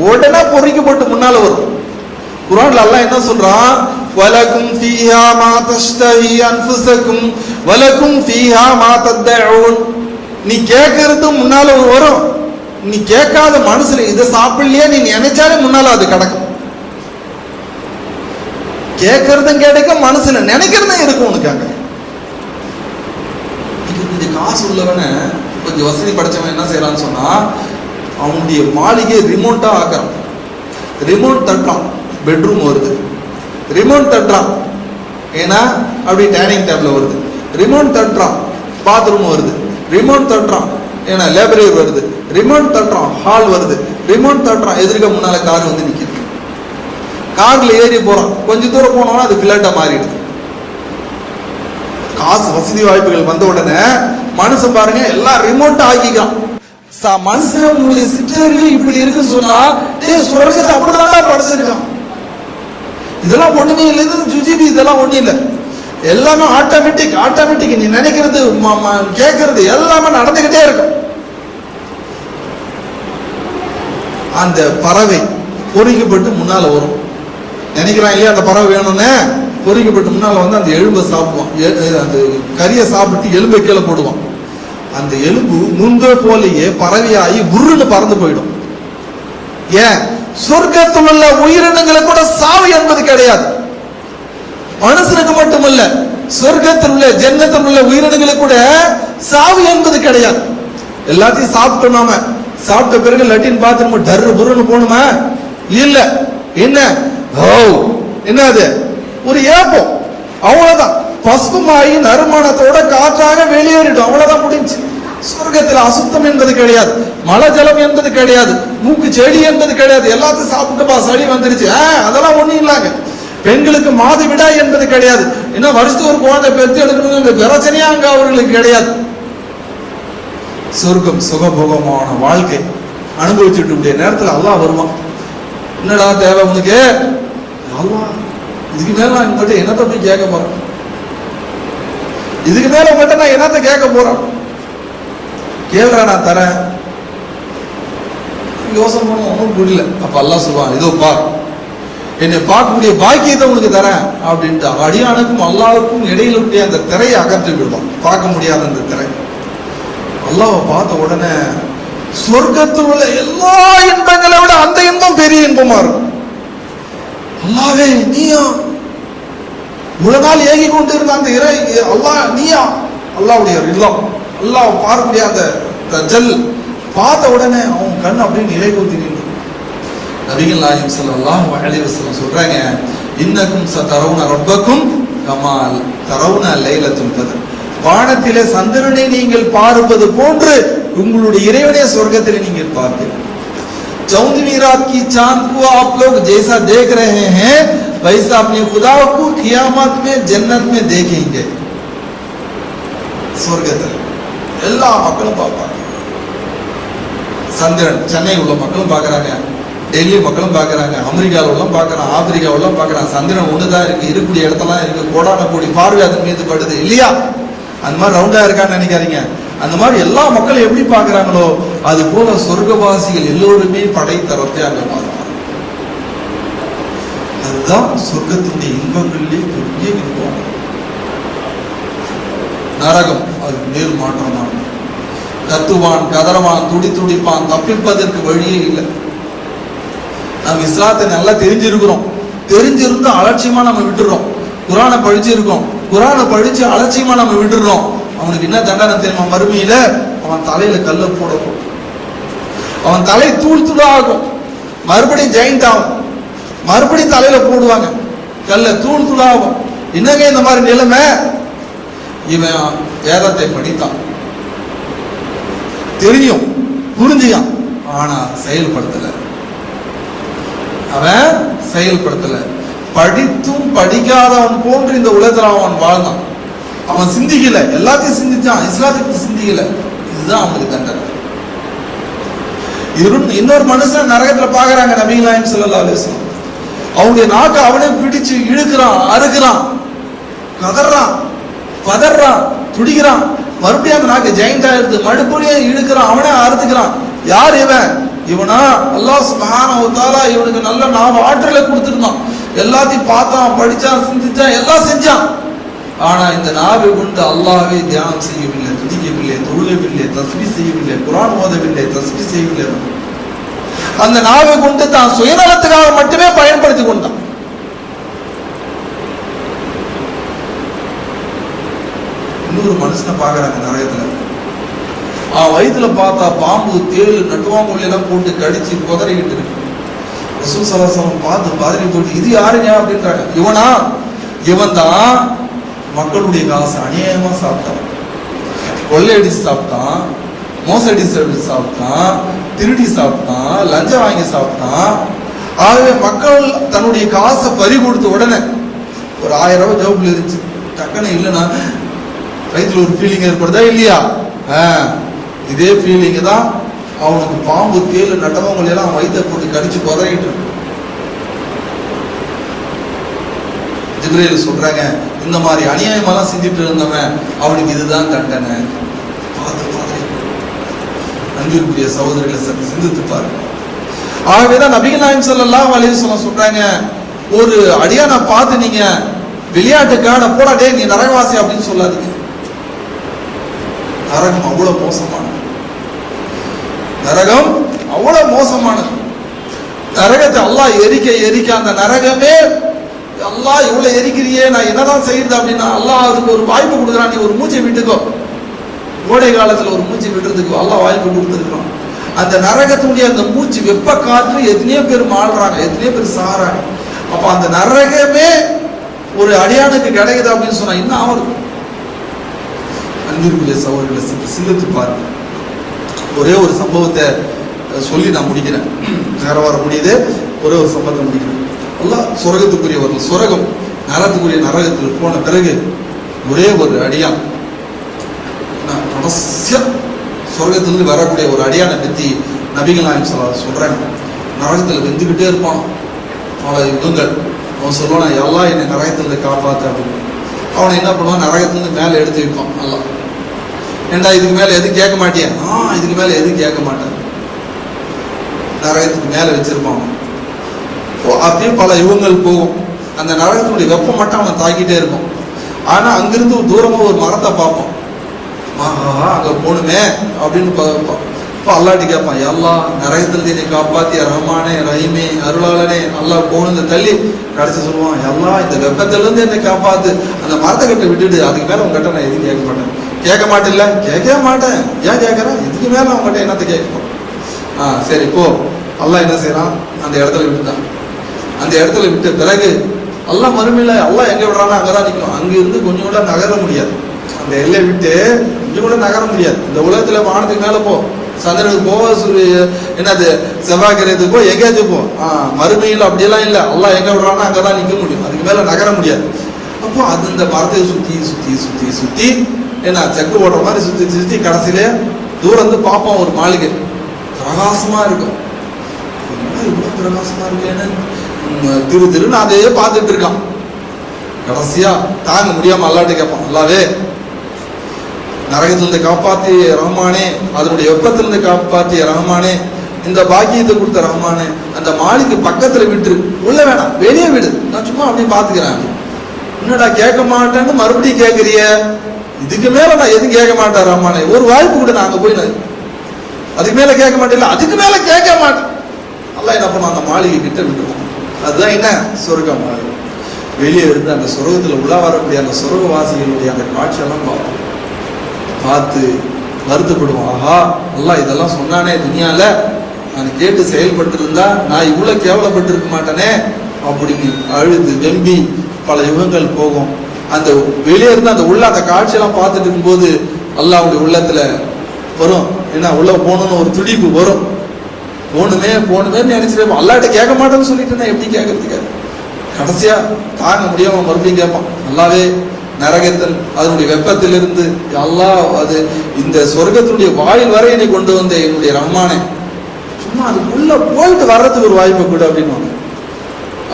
உடனே பொறிக்கப்பட்டு முன்னால வரும். குர்ஆன்ல அல்லாஹ் என்ன சொல்றான், வலக்கும் ஃபீஹா மா தஷ்தஹி அன்ஃபுஸுக்கும் வலக்கும் ஃபீஹா மா தத்உன். நீ கேட்கிறது முன்னால வரும், நீ கேட்காத மனசுல இதை சாப்பிடலையே நீ நினைச்சாலே முன்னால அது கிடக்கும். கேட்கறதும் கிடைக்கும், மனசுல நினைக்கிறதும் இருக்கும் உனக்கு. அங்க கொஞ்சம் காசு உள்ளவன, கொஞ்சம் வசதி படைச்சவன் என்ன செய்யறான்னு சொன்னா, அவனுடைய மாளிகை ரிமோட்டா ஆக்குறான். ரிமோட் தட்டுறான், பெட்ரூம் வருது. ரிமோட் தட்டுறான், ஏன்னா அப்படி டைனிங் டேபிள் வருது. ரிமோட் தட்டுறான், பாத்ரூம் வருது. ரிமோட் தட்டுறான், ஏன்னா லைப்ரரி வருது. ரிமோட் தட்டுறான், ஹால் வருது. ரிமோட் தட்டுறான், எதிர்க்க முன்னால கார் வந்து நிக்குது. கார்ல ஏறி போறான், கொஞ்ச தூரம் போனோம்னா அது பிளாட்டா மாறிடுது. காசு வசதி வாய்ப்புகள் வந்த உடனே மனுஷன் பாருங்க எல்லாம் ரிமோட் ஆக்கிக்கான். மனுஷனுடைய சிற்றறிவு இப்படி இருக்கு சொன்னா, சொர்க்கத்தை அப்படிதான் படைச்சிருக்கான். இதெல்லாம் ஒண்ணுமே இல்லை, ஜுஜிபி இதெல்லாம் ஒண்ணு இல்லை, எல்லாமே ஆட்டோமேட்டிக். ஆட்டோமேட்டிக், நீ நினைக்கிறது கேட்கறது எல்லாமே நடந்துகிட்டே இருக்கும். அந்த பறவை பொறிக்கப்பட்டு முன்னால வரும், நினைக்கிறான் இல்லையா, அந்த பறவை வேணும்னு பொறிக்கப்பட்டு முன்னால வந்து அந்த எலும்பை சாப்பிடுவான். அந்த கறியை சாப்பிட்டு எலும்பை கீழே போடுவான். அந்த எலும்பு முன்பு போலேயே பறவையாகி உருன்னு பறந்து போயிடும். ஏன், சொர்க்கத்தில் உள்ள உயிரினங்களை கூட சாவு என்பது கிடையாது. மனுஷனுக்கு மட்டுமல்ல, சொர்க்கத்தில் உள்ள ஜன்னத்தில் உள்ள உயிரினங்களுக்கு கூட சாவு என்பது கிடையாது. எல்லாத்தையும் சாப்பிட்டோம், நாம சாப்பிட்ட பிறகு லட்டின் பாத்ரூம் டர்ரு புருன்னு போகணுமா, இல்ல. என்ன என்னது, ஒரு ஏப்பம், அவ்வளவுதான். பசுமாயி நறுமணத்தோட காற்றாக வெளியேறிடும், அவ்வளவுதான் முடிஞ்சு. சொர்க்கத்தில் அசுத்தம் என்பது கிடையாது, மழை ஜலம் என்பது கிடையாது, மூக்கு செடி என்பது கிடையாது. எல்லாத்தையும் சாப்பிட்டுப்பா சளி வந்துருச்சு, அதெல்லாம் ஒண்ணும் இல்லாங்க. பெண்களுக்கு மாதவிடாய் என்பது கிடையாது, இன்னும் வருஷத்துக்கு ஒரு குழந்தை பெற்று எடுக்கணும் பிரச்சனையா அங்க அவர்களுக்கு கிடையாது. சொர்க்கம் சுகபோகமான வாழ்க்கை அனுபவிச்சுட்டு நேரத்தில் அல்லாஹ் வருவான். என்னடா தேவை உனக்கு, அல்லாஹ் இதுக்கு மேல நான் உங்கள்கிட்ட என்னத்தை போய் கேட்க போறேன், இதுக்கு மேல உங்கள்கிட்ட நான் என்னத்தை கேட்க போறேன், கேள்றா நான் தரேன். யோசனை பண்ண ஒன்றும் புரியல. அப்ப அல்லாஹ் சொல்லுவான், இதோ பார், என்னை பார்க்கக்கூடிய பாக்கியத்தை உனக்கு தரேன் அப்படின்ட்டு அடியானுக்கும் அல்லாஹ்வுக்கும் இடையில அந்த திரையை அகற்றி விடுவான். பார்க்க முடியாத அந்த திரை. அல்லாஹ்வை பார்த்த உடனே சொர்க்கத்தில் உள்ள எல்லா இன்பங்களை விட அந்த இன்பம் பெரிய இன்பமா இருக்கும். அல்லாஹ்வே நீயா, இவ்வளவு நாள் ஏகி கொண்டு இருந்த அந்த இறை அல்லாஹ் நீயா, அல்லாஹ்வுடைய இல்லம், அல்லாஹ் பார்க்கக்கூடிய அந்த ஜல் பார்த்த உடனே அவன் கண் அப்படின்னு நிலை கொத்தி நின்று. நபிகள் நாயகம் ஸல்லல்லாஹு அலைஹி வஸல்லம் சொல்றாங்க, இன்னக்கும் சதரவுன ரப்பக்கும் கமால் தரவுன லைலத்துல் கத்ர். வானத்திலே சந்திரனை நீங்கள் பார்ப்பது போன்று உங்களுடைய இறைவனே சொர்க்கத்திலே நீங்கள் பார்ப்பீர்கள். चौदहवीं रात की चांद को आप लोग जैसा देख रहे हैं वैसा अपने खुदा को कियामत में जन्नत में देखेंगे. சொர்க்கத்தில் எல்லா மக்களும் பார்ப்பாங்க. சந்திரன் சென்னை உள்ள மக்களும் பார்க்கறாங்க, டெல்லி மக்களும் பார்க்கறாங்க, அமெரிக்காவில் உள்ள பார்க்கறாங்க, ஆப்பிரிக்கா உள்ள பார்க்கறாங்க. சந்திரன் ஒண்ணுதான் இருக்கு, இருக்கக்கூடிய இடத்தெல்லாம் இருக்கு, கோடான கோடி பார்வை அதன் மீது படுது இல்லையா? அந்த மாதிரி ரவுண்டா இருக்கான்னு நினைக்காதீங்க. அந்த மாதிரி எல்லா மக்களும் எப்படி பார்க்கறாங்களோ அது போல சொர்க்கவாசிகள் எல்லோருமே படைத்தரத்தை அங்க பார்ப்பாங்க. அதுதான் சொர்க்கத்தினுடைய இன்பங்களிலே பெரிய இன்பம். நரகம் அது நேர் மாற்றமான, கத்துவான், கதறவான், துடிப்பான், தப்பிப்பதற்கு வழியே இல்லை. நம்ம இஸ்லாத்தை நல்லா தெரிஞ்சிருக்கிறோம், தெரிஞ்சிருந்து அலட்சியமா நம்ம விட்டுறோம். குரானை படிச்சிருக்கோம், குரானை படிச்சு அலட்சியமா நம்ம விட்டுறோம். அவனுக்கு என்ன தண்டனை தெரியுமா? மறுமையில அவன் தலையில கல்ல போடணும், அவன் தலை தூள் தூளா ஆகும், மறுபடியும் ஜெயிண்ட் ஆகும், மறுபடியும் தலையில போடுவாங்க கல்ல, தூள் தூளாகும். என்னங்க இந்த மாதிரி நிலைமை? இவன் வேதத்தை படித்தான், தெரியும், புரிஞ்சியான், ஆனா செயல்படுத்தல. அவன் செயல்படுத்தல. படித்தும் படிக்காதவன் போன்று இந்த உலகத்துல அவன் வாழ்ந்தான். அவன் சிந்திக்கல, எல்லாத்தையும் சிந்திச்சான், இஸ்லாத்துக்கு சிந்திக்கல. இதுதான் அவனுக்கு தண்டனை. இன்னொரு மனுஷன் நரகத்துல பாக்குறாங்க நபிகள் நாயகம் ஸல்லல்லாஹு அலைஹி வஸல்லம். அவனுடைய நாக்கை அவனே பிடிச்சு இழுக்கிறான், அறுக்கிறான், கதறான், பதறான், துடிக்கிறான். மறுபடியும் அந்த நாக்கு ஜெயிண்ட் ஆயிடுது, மறுபடியும் இழுக்கிறான், அவனே அறுத்துக்கிறான். யார் இவன்? இவனா? அல்லாஹ் சுப்ஹானஹு வ தஆலா இவனுக்கு நல்ல நாவ ஆற்றலை கொடுத்திருந்தான். எல்லாத்தையும் பார்த்தான், படிச்சான், சிந்திச்சான், எல்லாம் செஞ்சான். ஆனா இந்த நாவை கொண்டு அல்லாஹ்வை தியானம் செய்யவில்லை, துதிக்கவில்லை, தொழுகவில்லை, தஸ்பீஹ் செய்யவில்லை, குர்ஆன் ஓதவில்லை, தஸ்பீஹ் செய்யவில்லை. அந்த நாவை கொண்டு தான் சுயநலத்துக்காக மட்டுமே பயன்படுத்தி கொண்டான். இன்னொரு மனுஷனை பாக்குறாங்க நரகத்துல. அவன் வயிற்றுல பார்த்தா பாம்பு, தேள், நட்டுவாங்குழி எல்லாம் போட்டு கடிச்சு குதறிக்கிட்டு இருக்கு. ரசூல் ஸல்லல்லாஹு அலைஹி வஸல்லம் பார்த்து பதறி போட்டு, இது யாருங்க அப்படின்றாங்க. இவனா? இவன் தான் மக்களுடைய காசு அநியாயமா சாப்பிட்டான், கொள்ளையடிச்சு சாப்பிட்டான், மோசடி சாப்பிட்டான், திருடி சாப்பிட்டான், லஞ்சம் வாங்கி சாப்பிட்டான். ஆகவே மக்கள் தன்னுடைய காசை பறி கொடுத்த உடனே ஒரு 1000 ரூபாய் ஜோப்ல இருந்துச்சு, டக்குன்னு இல்லைன்னா வயிற்றுல ஒரு ஃபீலிங் ஏற்படுதா இல்லையா? இதே ஃபீலிங் தான் அவனுக்கு பாம்பு, தேள், நட்டவங்களை எல்லாம் வயிற்றை போட்டு கடிச்சு குதறிட்டு இருக்கு. ஜிப்ரீல் சொல்றாங்க, இந்த மாதிரி அநியாயமெல்லாம் செஞ்சுட்டு இருந்தவன் அவனுக்கு இதுதான் தண்டனை. அன்பிற்குரிய சகோதரர்களை சற்று சிந்தித்து பாருங்க. ஆகவேதான் நபிகள் நாயகம் ஸல்லல்லாஹு அலைஹி வஸல்லம் சொல்றாங்க, ஒரு அடியானை பார்த்து நீங்க விளையாட்டுக்கான போடா டே நீ நரகவாசி அப்படின்னு சொல்லாதீங்க. நரகம் அவ்வளவு மோசமானது, நரகம் அவ்வளவு மோசமானது. நரகத்தை அல்லாஹ் எரிக்க அந்த நரகமே, அல்லாஹ் இவ்வளவு எரிக்கிறியே நான் என்னதான் செய்யுது அப்படின்னா, அல்லாஹ் அதுக்கு ஒரு வாய்ப்பு கொடுக்குறான். நீ ஒரு மூச்சை விட்டுக்கோ, கோடை காலத்துல ஒரு மூச்சு விடுறதுக்கு அல்லாஹ் வாய்ப்பு கொடுத்துருக்கான். அந்த நரகத்துடைய அந்த மூச்சு வெப்ப காற்று எத்தனையோ பேர் மாறுறாங்க, எத்தனையோ பேர் சாறாங்க. அப்ப அந்த நரகமே ஒரு அடியானுக்கு கிடைக்குது அப்படின்னு சொன்னா என்ன ஆகும்? அன்பிற்குரிய சகோதரர்களை சிந்தித்து பாருங்க. ஒரே ஒரு சம்பவத்தை சொல்லி நான் முடிக்கிறேன், நேரம் வர முடியுது. ஒரே ஒரு சம்பவத்தை முடிக்கிறேன். அல்லாஹ் சொர்க்கத்துக்குரியவர்கள், சொர்க்கம் நரகத்துக்குரிய நரகத்தில் போன பிறகு ஒரே ஒரு அடியான் சொர்க்கத்திலிருந்து வரக்கூடிய ஒரு அடியான பத்தி நபிகள் நாயகம் ஸல்லல்லாஹு அலைஹி வஸல்லம் சொல்றாங்க. நரகத்தில் வெந்துக்கிட்டே இருப்பான் பல யுகங்கள். அவன் சொல்லுவான், எல்லாம் என்னை நரகத்திலிருந்து காப்பாத்து அப்படின்னு. அவனை என்ன பண்ணுவான்? நரகத்திலிருந்து மேலே எடுத்து வைப்பான். அல்லாஹ், ஏண்டா இதுக்கு மேலே எதுவும் கேட்க மாட்டேன்? இதுக்கு மேலே எதுவும் கேட்க மாட்டேன். நரகத்துக்கு மேலே வச்சிருப்பான். அப்படியே பல யுகங்கள் போகும். அந்த நரகத்தினுடைய வெப்பம் மட்டும் அவன் தாக்கிட்டே இருக்கும். ஆனா அங்கிருந்து தூரமா ஒரு மரத்தை பார்ப்பான். அங்க போகணுமே அப்படின்னு இப்போ அல்லாட்டி கேட்பான், எல்லாம் நரகத்தில் என்னை காப்பாத்தி ரஹ்மானே ரஹீமே அருளாளனே அல்லாஹ் போகணுங்க தள்ளி கடைசி சொல்லுவான், எல்லாம் இந்த வெப்பத்திலிருந்து என்னை காப்பாத்து, அந்த மரத்தை கட்டை விட்டுட்டு அதுக்கு மேல உங்ககிட்ட நான் எதுவும் கேட்க மாட்டேன். கேட்க மாட்டேன்ல? கேட்கவே மாட்டேன். ஏன் கேட்கறேன்? இதுக்கு மேல அவங்ககிட்ட என்னத்தை கேட்கணும்? சரி போ. அல்லாஹ் என்ன செய்யறான்? அந்த இடத்துல விட்டுட்டான். அந்த இடத்துல விட்ட பிறகு அல்லாஹ் மறுமையில அல்லாஹ் எங்க விடுறானோ அங்கதான் நிற்கணும். அங்க இருந்து கொஞ்சம் கூட நகர முடியாது. அந்த எல்லை விட்டு கொஞ்சம் கூட நகர முடியாது. இந்த உலகத்துல வானத்துக்கு மேல போ, சந்திரனுக்கு போ, என்னது செவ்வாய் கிரகத்துக்கு போ, எங்கேயாச்சும் போ. மறுமையில் அப்படியெல்லாம் இல்லை. அல்லாஹ் எங்க விடுறானோ அங்கதான் நிற்க முடியும், அதுக்கு மேல நகர முடியாது. அப்போ அது இந்த மரத்தை சுத்தி சுத்தி சுத்தி சுத்தி என்ன செக்கு ஓடுற மாதிரி சுத்தி சுத்தி கடைசியிலே தூரம் வந்து பார்ப்போம் ஒரு மாளிகை பிரகாசமா இருக்கும். இவ்வளவு பிரகாசமா இருக்கேன்னு திருன்னு அதையே பார்த்துட்டு இருக்கான். கடைசியா தாங்க முடியாம அல்லாட்ட கேட்பான், அல்லாவே நரகத்திலிருந்து காப்பாற்றிய ரஹ்மானே, அதனுடைய வெப்பத்திலிருந்து காப்பாற்றிய ரஹ்மானே, இந்த பாக்கியத்தை கொடுத்த ரஹ்மானே, அந்த மாளிகை பக்கத்துல விட்டு உள்ள வேணாம், வெளியே விடு, நான் சும்மா அப்படியே பாத்துக்கிறேன். என்னடா கேட்க மாட்டேன்னு மறுபடியும் கேட்கறிய? இதுக்கு மேல நான் எதுவும் கேட்க மாட்டேன் ரஹ்மானே, ஒரு வாய்ப்பு கூட நான் அங்க போய் அதுக்கு மேல கேட்க மாட்டேன், அதுக்கு மேல கேட்க மாட்டேன். அல்லாஹ் என்ன பண்ண அந்த மாளிகை கிட்ட விட்டுருவோம். அதுதான் என்ன சொர்க்கம். வெளியே இருந்து அந்த சொர்க்கத்துல உள்ள வரக்கூடிய அந்த சொர்க்கவாசிகளுடைய அந்த காட்சியெல்லாம் பார்ப்போம். பார்த்து வருத்தப்படுவோம். ஆஹா, அல்லாஹ் இதெல்லாம் சொன்னானே துனியால, நான் கேட்டு செயல்பட்டு இருந்தா நான் இவ்வளவு கேவலப்பட்டு இருக்க மாட்டேனே அப்படின்னு அழுது வெம்பி பல யுகங்கள் போகும். அந்த வெளியே இருந்து அந்த உள்ள அந்த காட்சியெல்லாம் பார்த்துட்டு இருக்கும்போது அல்லாஹ்வுடைய உள்ளத்துல வரும், என்ன உள்ள போகணும்னு ஒரு துடிப்பு வரும். போகணுமே நினைச்சிருப்போம். அல்லாஹ்ட்ட கேட்க மாட்டேன்னு சொல்லிட்டு எப்படி கேட்கறதுக்கு? கடைசியா தாங்க முடியாம மறுபடியும் கேட்பான், அல்லாவே நரகத்தில் அதனுடைய வெப்பத்திலிருந்து அல்லாஹ் அது இந்த சொர்க்கத்தினுடைய வாயில் வரை என்னை கொண்டு வந்த என்னுடைய ரஹ்மானே, சும்மா அதுக்குள்ள போயிட்டு வர்றதுக்கு ஒரு வாய்ப்பை கூட அப்படின்னு.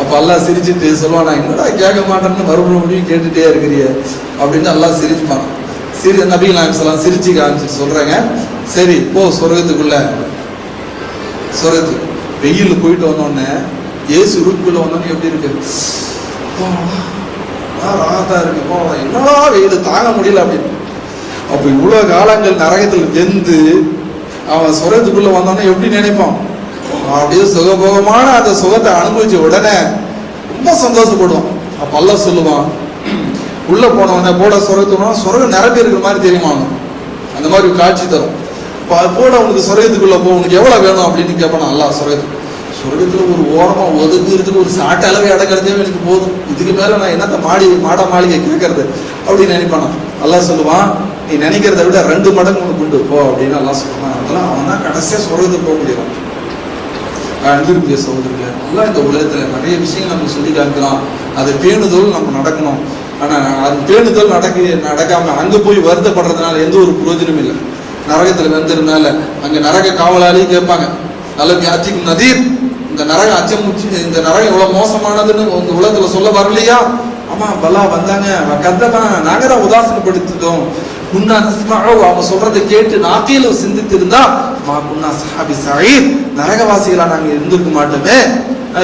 அப்ப அல்லாஹ் சிரிச்சுட்டு சொல்லுவான், நான் என்னடா கேட்க மாட்டேன்னு மறுபடியும் கேட்டுட்டே இருக்கிறிய அப்படின்னு அல்லாஹ் சிரிப்பான். நபிகள் நாயகம் ஸல்லல்லாஹு அலைஹி வஸல்லம் சிரிச்சு காமிச்சு சொல்றாங்க, சரி போ சொர்க்கத்துக்குள்ள. சொர்க்கத்துக்கு வெயில் போயிட்டு வந்தோடனே ஏசு உருக்குள்ள வந்தோடனே எப்படி இருக்கு? ராகத்தா இருக்கு, என்னடா வெயில் தாங்க முடியல அப்படின்னு. அப்ப இவ்வளவு காலங்கள் நரகத்தில் வெந்து அவன் சொர்க்கத்துக்குள்ள வந்தோடனே எப்படி நினைப்பான்? அப்படியே சுகபோகமான அந்த சுகத்தை அனுபவிச்ச உடனே ரொம்ப சந்தோஷப்படுவான். அப்ப அல்லாஹ் சொல்லுவான், உள்ள போனவன போட சொர்க்கம் நிரம்பி இருக்கிற மாதிரி தெரியுமா, அந்த மாதிரி காட்சி தரும். போட உனக்கு சொர்க்கத்துக்குள்ள போ, உனக்கு எவ்வளவு வேணும் அப்படின்னு கேட்பான் அல்லாஹ். சொர்க்கத்துல ஒரு ஓரமா ஒதுக்குறதுக்கு ஒரு சாட்ட அளவு இடம் கிடைச்சவே எனக்கு போதும், இதுக்கு மேல நான் என்னத்த மாட மாளிகை கேட்கறது அப்படின்னு நினைப்பானா. அல்லாஹ் சொல்லுவான், நீ நினைக்கிறத விட 2 மடங்கு உனக்கு கொண்டு போ அப்படின்னு அல்லாஹ் சொல்லுவான். அதெல்லாம் அவன் தான் கடைசியா சொர்க்கத்துக்கு போக முடியும். அன்பிற்குரிய சகோதரர்களே, அல்லாஹ் இந்த உலகத்துல நிறைய விஷயங்கள் நம்ம சொல்லி காமிக்கலாம். அது பேணுதல் நம்ம நடக்கணும். ஆனா அது பேணுதல் நடக்காம அங்க போய் வருத்தப்படுறதுனால எந்த ஒரு பிரயோஜனமும் இல்லை. நரகத்துல வந்திருந்தால அங்க நரக காவலாளியும் கேட்பாங்க, நல்ல வியாதிக்கும் நதீர், இந்த நரக அச்சமுச்சு, இந்த நரகம் எவ்வளவு மோசமானதுன்னு இந்த உலகத்துல சொல்ல வரலையா? ஆமா பலா வந்தாங்க, கத்ததான் நாங்க தான் உதாசனப்படுத்திட்டோம். குன்னா நஸ்மஉ, அவங்க சொல்றதை கேட்டு நாக்கில சிந்தித்து இருந்தா மா குன்னா ஸஹாபி ஸஈர், நரகவாசிகளா நாங்க இருந்திருக்க மாட்டோமே.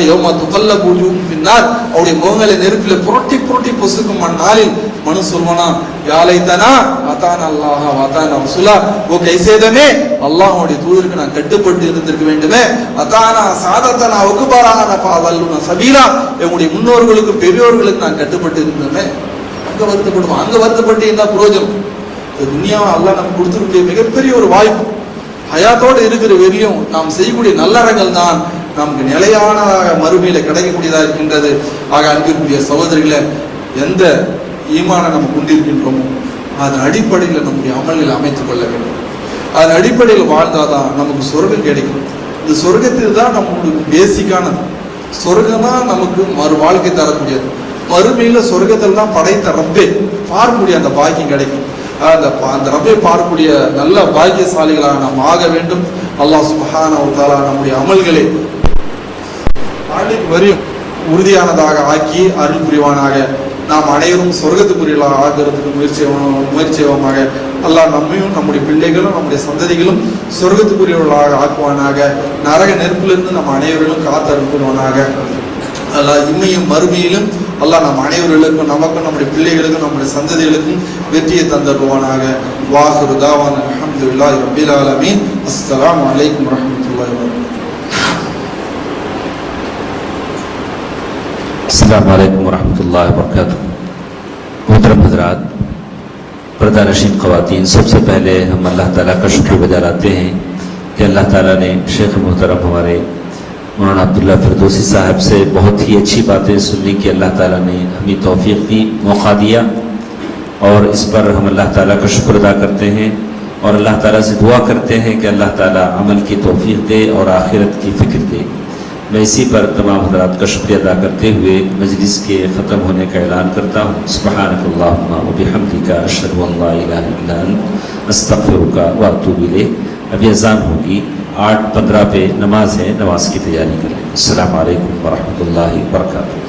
யௌம துகல்லபு வஜூஹும் ஃபின்னார், அவருடைய முகங்களை நெருப்பில புரட்டி பொசுக்கும் அந்நாளில் மனு சொல்வானா, யா லைதனா அதானா அல்லாஹ் வ அதானா ரசூலா, ஓ கைசேதமே, அல்லாஹ்வுடைய தூதருக்கு நான் கட்டுப்பட்டு இருந்திருக்க வேண்டுமே. அதானா சாதத்தனா உக்பரானா ஃபஅல்லூனா சபீலா, எங்களுடைய முன்னோர்களுக்கு பெரியோர்களுக்கு நான் கட்டுப்பட்டு இருந்தோமே. அங்க வருத்தப்படுவோம். அங்க வருத்தப்பட்டு என்ன பிரயோஜனம்? துனியாவை அல்லாஹ் நமக்கு கொடுத்துருக்கூடிய மிகப்பெரிய ஒரு வாய்ப்பு. ஹயாத்தோடு இருக்கிற வரையும் நாம் செய்யக்கூடிய நல்லறங்கள் தான் நமக்கு நிலையானதாக மறுமையில கிடைக்கக்கூடியதாக இருக்கின்றது. ஆக அன்பிற்குரிய சகோதரிகளை, எந்த ஈமான நம்ம கொண்டிருக்கின்றோமோ அதன் அடிப்படையில் நம்முடைய அமல்களை அமைத்துக் கொள்ள வேண்டும். அதன் அடிப்படையில் வாழ்ந்தாதான் நமக்கு சொர்க்கம் கிடைக்கும். இந்த சொர்க்கத்தில் தான் நம்மளுக்கு பேசிக்கானது. சொர்க்கம் தான் நமக்கு மறு வாழ்க்கை தரக்கூடியது. மறுமையில சொர்க்கத்தில் தான் படைத்த ரப்பே பார்க்கக்கூடிய அந்த பாக்கியம் கிடைக்கும். அந்த ரப்பை பார்க்கக்கூடிய நல்ல பாக்கியசாலிகளாக நாம் ஆக வேண்டும். அல்லாஹ் சுப்ஹானஹு வ தஆலா நம்முடைய அமல்களை வரையும் உறுதியானதாக ஆக்கி அருள் புரிவானாக. நாம் அனைவரும் சொர்க்கத்துக்குரியவர்களாக ஆகிறதுக்கு முயற்சியமாக அல்லாஹ் நம்மையும் நம்முடைய பிள்ளைகளும் நம்முடைய சந்ததிகளும் சொர்க்கத்துக்குரியவர்களாக ஆக்குவானாக. நரக நெருப்பிலிருந்து நம்ம அனைவர்களும் காத்து அருள் புரிவானாக. அல்லாஹ் இம்மையும் மறுமையிலும் அல்லாஹ் நம் அனைவர்களுக்கும் நமக்கும் நம்முடைய பிள்ளைகளுக்கும் நம்முடைய சந்ததிகளுக்கும் வெற்றியை தந்தருவானாக. வாஹிரு தாவானா அல்ஹம்துலில்லாஹி ரப்பில் ஆலமீன். அஸ்ஸலாமு அலைக்கும் வரஹ்மத்துல்லாஹி வபரகாத்துஹு. अस्सलामु अलैकुम वरहमतुल्लाहि वबरकातुहू। मोहतरम हज़रात, पर्दा नशीन ख़वातीन, सबसे पहले हम अल्लाह ताला का शुक्र गुज़ारते हैं कि अल्लाह ताला ने शेख मोहतरम हमारे मौलाना अब्दुल्ला फिरदौसी साहब से बहुत ही अच्छी बातें सुनने की अल्लाह ताला ने हमें तौफीक दी, मौका दिया, और इस पर हम अल्लाह ताला का शुक्र अदा करते हैं और अल्लाह ताला से दुआ करते हैं कि अल्लाह ताला अमल की तौफीक दे और आखिरत की फ़िक्र दे। मैं इसी पर तमाम हज़रात का शुक्रिया अदा करते हुए मजलिस के ख़त्म होने का ऐलान करता हूँ। सुब्हानकल्लाहुम्मा व बिहम्दिका अशहदु अन ला इलाहा इल्ला अंत अस्तग़फिरुका व अतूबु इलैक। अभी अज़ान होगी, 8:15 पे नमाज है, नमाज की तैयारी करें। अस्सलामु अलैकुम व रहमतुल्लाहि व बरकातुहू।